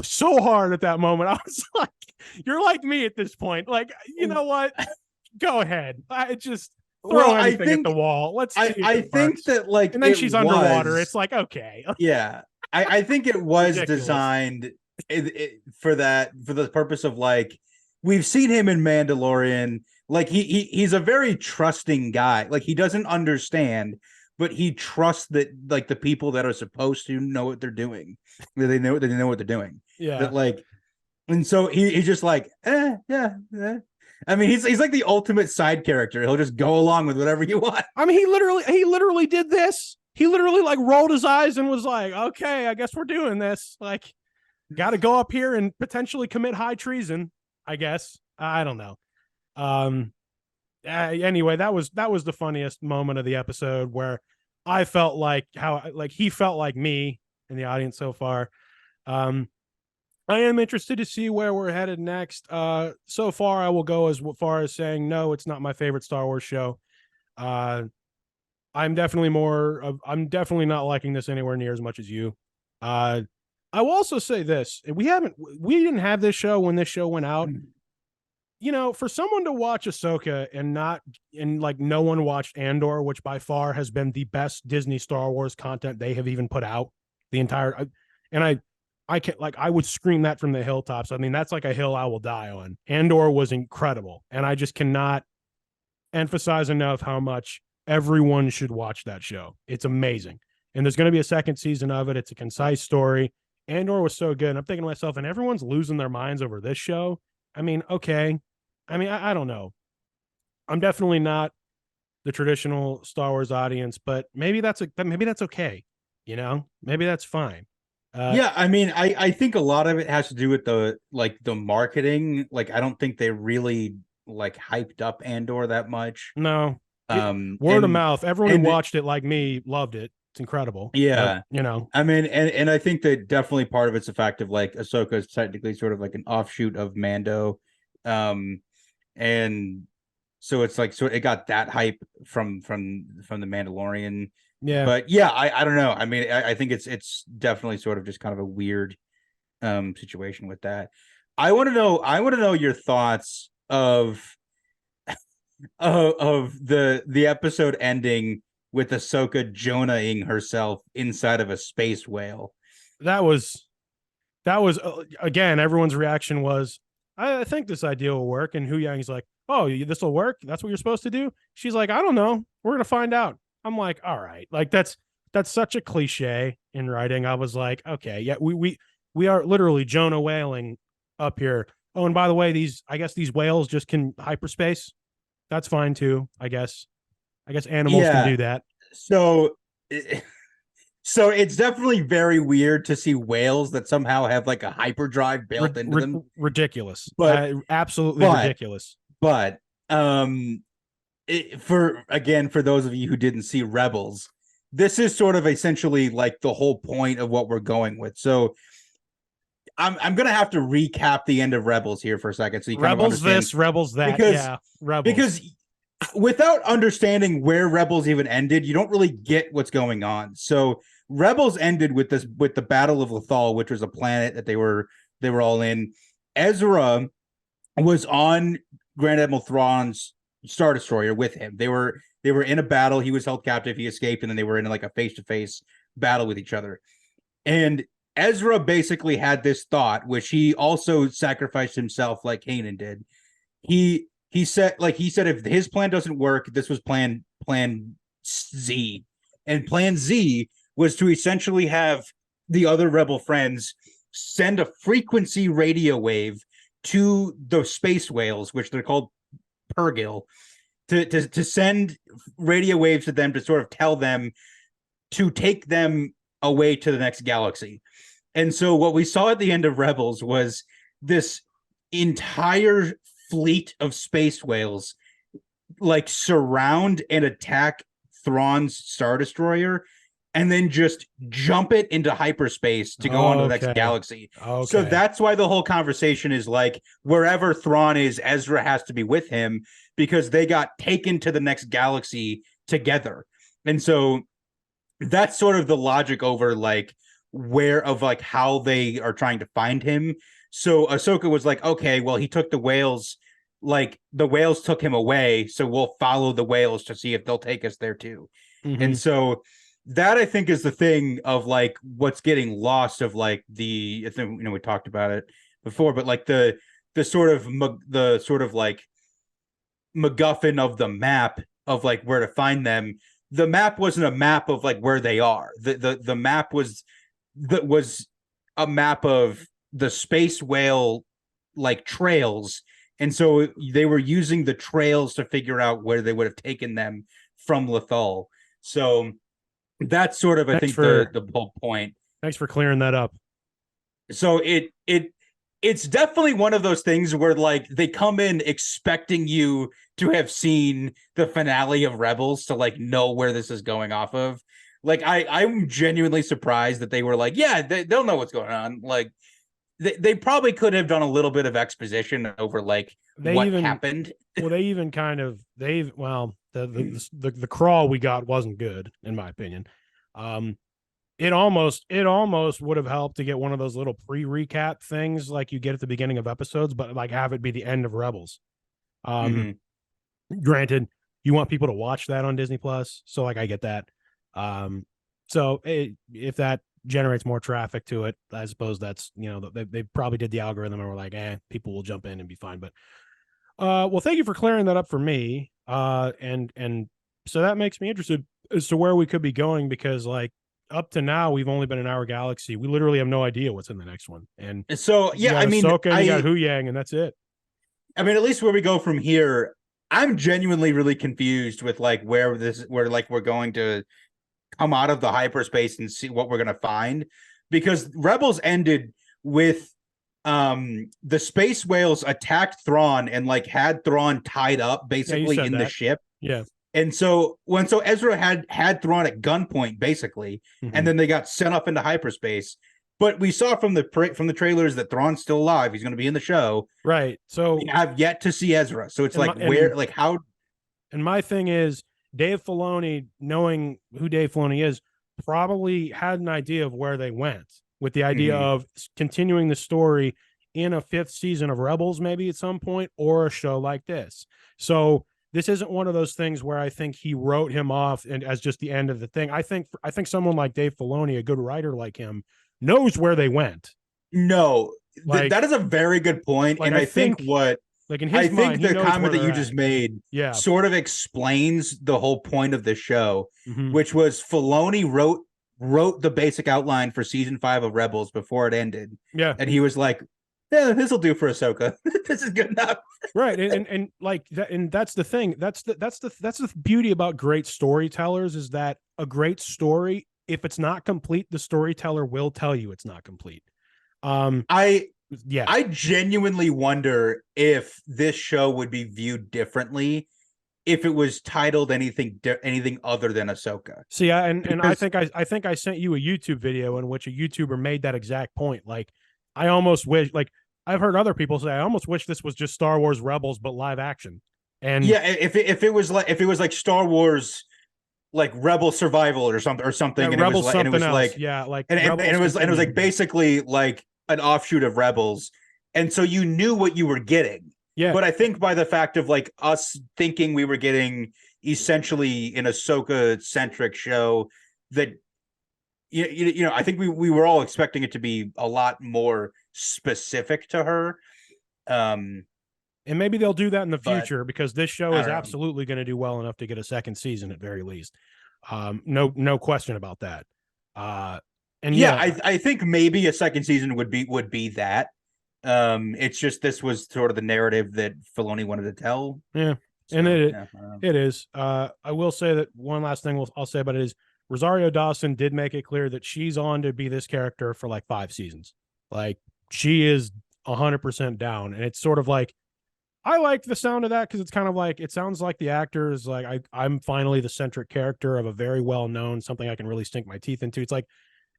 Speaker 1: so hard at that moment. I was like, you're like me at this point. Like, you know what? Go ahead. I just throw anything at the wall. Let's see.
Speaker 2: I think that, like,
Speaker 1: and then she's underwater. It's like, okay.
Speaker 2: Yeah. I think it was
Speaker 1: Ridiculous.
Speaker 2: designed for the purpose of, like, we've seen him in Mandalorian. Like, he's a very trusting guy. Like, he doesn't understand, but he trusts that, like, the people that are supposed to know what they're doing, they know what they're doing.
Speaker 1: Yeah.
Speaker 2: That, like, and so he's just like, yeah. I mean, he's like the ultimate side character. He'll just go along with whatever you want.
Speaker 1: I mean, he literally did this. He literally like rolled his eyes and was like, okay, I guess we're doing this. Like, got to go up here and potentially commit high treason, I guess. I don't know. Anyway, that was the funniest moment of the episode, where I felt like he felt like me in the audience so far. I am interested to see where we're headed next. So far, I will go as far as saying, no, it's not my favorite Star Wars show. I'm definitely not liking this anywhere near as much as you. I will also say this: we didn't have this show when this show went out. You know, for someone to watch Ahsoka and like no one watched Andor, which by far has been the best Disney Star Wars content they have even put out the entire, and I can't, like, I would scream that from the hilltops. I mean, that's like a hill I will die on. Andor was incredible, and I just cannot emphasize enough how much everyone should watch that show. It's amazing, and there's going to be a second season of it. It's a concise story. Andor was so good, and I'm thinking to myself, and everyone's losing their minds over this show. I mean, okay. I mean, I don't know. I'm definitely not the traditional Star Wars audience, but maybe that's okay. You know, maybe that's fine.
Speaker 2: Yeah, I mean, I think a lot of it has to do with the marketing. Like, I don't think they really like hyped up Andor that much.
Speaker 1: No. Word of mouth. Everyone who watched it, like me, loved it. It's incredible.
Speaker 2: Yeah.
Speaker 1: But, you know.
Speaker 2: I mean, and I think that definitely part of it's the fact of, like, Ahsoka is technically sort of like an offshoot of Mando. And so it's like, so it got that hype from the Mandalorian.
Speaker 1: Yeah.
Speaker 2: But yeah, I don't know. I mean, I think it's definitely sort of just kind of a weird situation with that. I want to know your thoughts of the episode ending with Ahsoka Jonah-ing herself inside of a space whale.
Speaker 1: That was again, everyone's reaction was, I think this idea will work. And Hu Yang's like, oh, this will work? That's what you're supposed to do? She's like, I don't know. We're going to find out. I'm like, all right. Like, that's such a cliche in writing. I was like, okay, yeah, we are literally Jonah whaling up here. Oh, and by the way, I guess these whales just can hyperspace. That's fine too, I guess. Animals can do that.
Speaker 2: So it's definitely very weird to see whales that somehow have like a hyperdrive built into them.
Speaker 1: Ridiculous.
Speaker 2: But
Speaker 1: absolutely ridiculous.
Speaker 2: But for those of you who didn't see Rebels, this is sort of essentially like the whole point of what we're going with. So I'm gonna have to recap the end of Rebels here for a second. So you kind
Speaker 1: Rebels
Speaker 2: of understand,
Speaker 1: this, Rebels that, Rebels.
Speaker 2: Because without understanding where Rebels even ended, you don't really get what's going on. So Rebels ended with the Battle of Lothal, which was a planet that they were all in. Ezra was on Grand Admiral Thrawn's Star Destroyer with him. They were in a battle. He was held captive. He escaped, and then they were in like a face-to-face battle with each other. And Ezra basically had this thought, which he also sacrificed himself like Kanan did. He said if his plan doesn't work, this was plan Z. And plan Z was to essentially have the other rebel friends send a frequency radio wave to the space whales, which they're called Purgil, to send radio waves to them to sort of tell them to take them away to the next galaxy. And so what we saw at the end of Rebels was this entire fleet of space whales like surround and attack Thrawn's Star Destroyer and then just jump it into hyperspace to go on to the next galaxy. So that's why the whole conversation is like, wherever Thrawn is, Ezra has to be with him because they got taken to the next galaxy together. And so that's sort of the logic over like where of like how they are trying to find him. So Ahsoka was like, okay, well, he took the whales, like the whales took him away, so we'll follow the whales to see if they'll take us there too. And so that I think is the thing of like what's getting lost of like the, I think, you know, we talked about it before, but like the sort of like MacGuffin of the map of like where to find them. The map wasn't a map of like where they are. The map was a map of the space whale like trails, and so they were using the trails to figure out where they would have taken them from Lothal. So that's sort of, I think, the whole point.
Speaker 1: Thanks for clearing that up.
Speaker 2: So it's definitely one of those things where like they come in expecting you to have seen the finale of Rebels to like know where this is going off of. Like I'm genuinely surprised that they were like, yeah, they'll know what's going on. Like they probably could have done a little bit of exposition over like what happened.
Speaker 1: Well, the crawl we got wasn't good, in my opinion. It almost would have helped to get one of those little pre-recap things like you get at the beginning of episodes, but like have it be the end of Rebels. Granted, you want people to watch that on Disney Plus, so like I get that. If that generates more traffic to it, I suppose that's, you know, they probably did the algorithm and were like, people will jump in and be fine. But well, thank you for clearing that up for me. And so that makes me interested as to where we could be going, because like up to now we've only been in our galaxy. We literally have no idea what's in the next one. And
Speaker 2: so yeah, I mean,
Speaker 1: Ahsoka and you got Huyang, and that's it.
Speaker 2: I mean, at least where we go from here, I'm genuinely really confused with like where we're going to come out of the hyperspace and see what we're going to find, because Rebels ended with the space whales attacked Thrawn and like had Thrawn tied up basically in the ship.
Speaker 1: Yeah.
Speaker 2: And so Ezra had Thrawn at gunpoint basically, and then they got sent up into hyperspace. But we saw from the trailers that Thrawn's still alive. He's going to be in the show,
Speaker 1: right? So
Speaker 2: we have yet to see Ezra. So it's how.
Speaker 1: And my thing is, Dave Filoni, knowing who Dave Filoni is, probably had an idea of where they went with the idea of continuing the story in a 5th season of Rebels, maybe at some point, or a show like this. So this isn't one of those things where I think he wrote him off and as just the end of the thing. I think someone like Dave Filoni, a good writer like him, knows where they went.
Speaker 2: No, that is a very good point. And I think the comment that you just made sort of explains the whole point of the show, which was Filoni wrote the basic outline for season 5 of Rebels before it ended.
Speaker 1: Yeah.
Speaker 2: And he was like, yeah, this will do for Ahsoka. This is good enough.
Speaker 1: Right. And like that, and that's the thing. That's the beauty about great storytellers, is that a great story, if it's not complete, the storyteller will tell you it's not complete. I genuinely wonder if this show would be viewed differently if it was titled anything other than Ahsoka. See, I think I sent you a YouTube video in which a YouTuber made that exact point. Like, I almost wish, like, I've heard other people say, I almost wish this was just Star Wars Rebels but live action. And yeah, if it was like Star Wars, like Rebel Survival or something, and it was like basically like an offshoot of Rebels, and so you knew what you were getting. Yeah. But I think by the fact of like us thinking we were getting essentially an Ahsoka centric show, that you know, I think we were all expecting it to be a lot more specific to her. And maybe they'll do that in the future, because this show is absolutely going to do well enough to get a 2nd season at very least. No question about that. And I think maybe a 2nd season would be that.
Speaker 2: It's just this was sort of the narrative that Filoni wanted to tell.
Speaker 1: Yeah, and
Speaker 2: So yeah, I don't know.
Speaker 1: it is. I will say that one last thing I'll say about it is Rosario Dawson did make it clear that she's on to be this character for like 5 seasons. Like she is 100% down, and it's sort of like I like the sound of that because it's kind of like it sounds like the actor is like I'm finally the centric character of a very well known something I can really sink my teeth into. It's like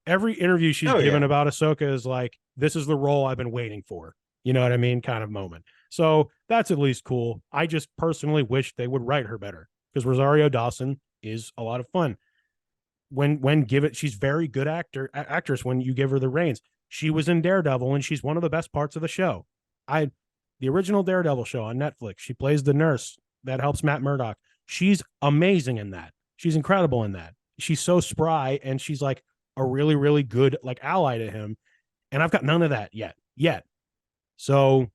Speaker 1: every interview she's
Speaker 2: Oh
Speaker 1: given
Speaker 2: yeah.
Speaker 1: about Ahsoka is like, this is the role I've been waiting for. You know what I mean? Kind of moment. So that's at least cool. I just personally wish they would write her better because Rosario Dawson is a lot of fun. When give it, she's very good actress when you give her the reins. She was in Daredevil and she's one of the best parts of the show. The original Daredevil show on Netflix. She plays the nurse that helps Matt Murdock. She's amazing in that. She's incredible in that. She's so spry and she's like a really, really good like ally to him. And I've got none of that yet. So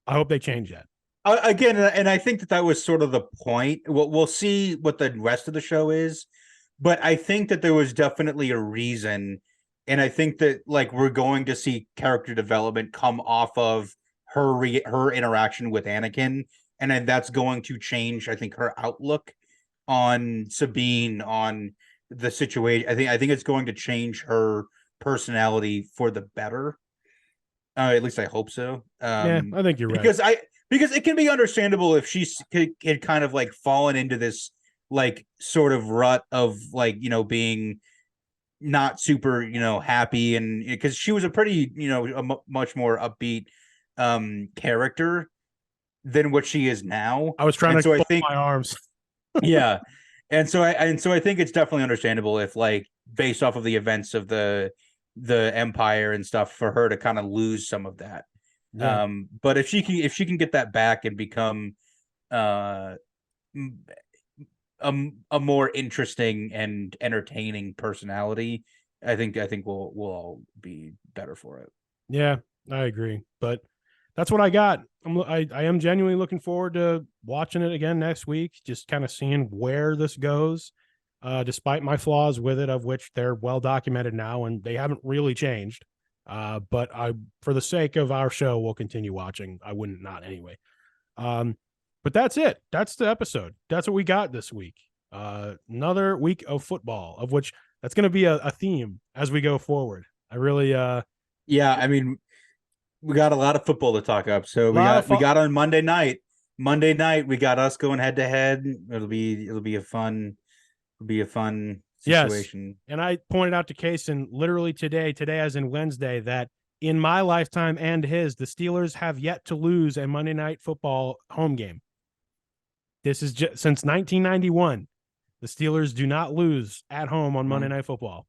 Speaker 1: I hope they change that.
Speaker 2: Again, and I think that was sort of the point. We'll see what the rest of the show is, but I think that there was definitely a reason, and I think that like we're going to see character development come off of her interaction with Anakin, and then that's going to change. I think her outlook on Sabine, on the situation. I think it's going to change her personality for the better. At least I hope so.
Speaker 1: Yeah, I think you're right.
Speaker 2: Because it can be understandable if she's had kind of like fallen into this like sort of rut of like being not super happy, and because she was a pretty much more upbeat character than what she is now.
Speaker 1: I was trying
Speaker 2: And
Speaker 1: to
Speaker 2: so I
Speaker 1: fold
Speaker 2: think
Speaker 1: my arms.
Speaker 2: yeah, and so I think it's definitely understandable if like based off of the events of the Empire and stuff for her to kind of lose some of that.
Speaker 1: Yeah.
Speaker 2: But if she can get that back and become uh a more interesting and entertaining personality, I think we'll all be better for it.
Speaker 1: Yeah, I agree. But that's what I got. I am genuinely looking forward to watching it again next week, just kind of seeing where this goes. Despite my flaws with it, of which they're well documented now and they haven't really changed. But for the sake of our show, we'll continue watching. I wouldn't not anyway. But that's it. That's the episode. That's what we got this week. Another week of football, of which that's going to be a theme as we go forward. I really,
Speaker 2: Yeah, I mean, we got a lot of football to talk up. So we got on Monday night. Monday night we got us going head to head. It'll be a fun
Speaker 1: yes.
Speaker 2: situation.
Speaker 1: And I pointed out to Casen literally today as in Wednesday, that in my lifetime and his, the Steelers have yet to lose a Monday Night Football home game. This is just since 1991. The Steelers do not lose at home on Monday Night Football.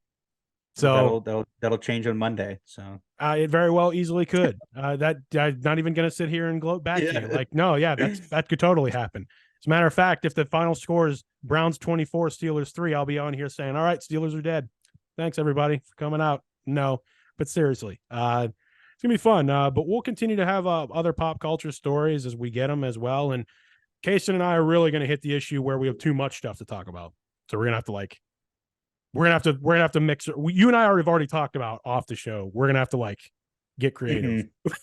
Speaker 1: So
Speaker 2: that'll change on Monday. So
Speaker 1: it very well easily could. That I'm not even going to sit here and gloat back to you. Like, no, yeah, that could totally happen. As a matter of fact, if the final score is Browns 24, Steelers 3, I'll be on here saying, all right, Steelers are dead. Thanks, everybody, for coming out. No, but seriously, it's going to be fun. But we'll continue to have other pop culture stories as we get them as well. And Kason and I are really going to hit the issue where we have too much stuff to talk about. So we're going to have to we're gonna have to mix it. You and I have already talked about off the show. We're gonna have to like get creative on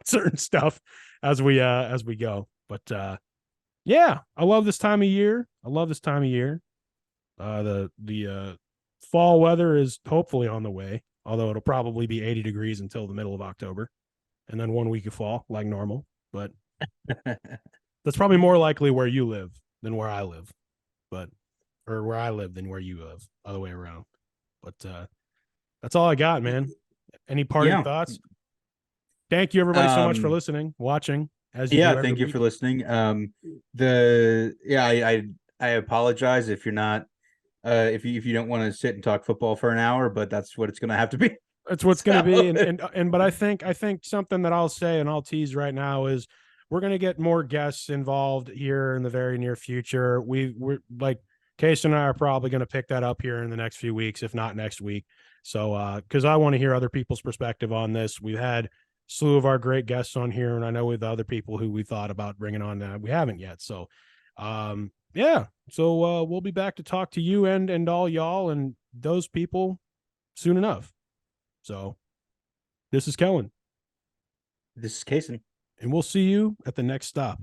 Speaker 1: certain stuff as we go. But yeah, I love this time of year. The fall weather is hopefully on the way, although it'll probably be 80 degrees until the middle of October, and then 1 week of fall like normal. But that's probably more likely where you live than where I live. But or where I live than where you live, other way around. But that's all I got, man. Any parting thoughts? Thank you, everybody, so much for listening, watching. As you do
Speaker 2: thank you
Speaker 1: week.
Speaker 2: for listening. I apologize if you're not if you don't want to sit and talk football for an hour, but that's what it's going to have to be.
Speaker 1: That's what's going to be. And but I think something that I'll say and I'll tease right now is we're going to get more guests involved here in the very near future. We're like Case and I are probably going to pick that up here in the next few weeks, if not next week. So, because I want to hear other people's perspective on this. We've had a slew of our great guests on here, and I know with other people who we thought about bringing on, we haven't yet. So, yeah. So we'll be back to talk to you and all y'all and those people soon enough. So, this is Kellan.
Speaker 2: This is Casen.
Speaker 1: And we'll see you at the next stop.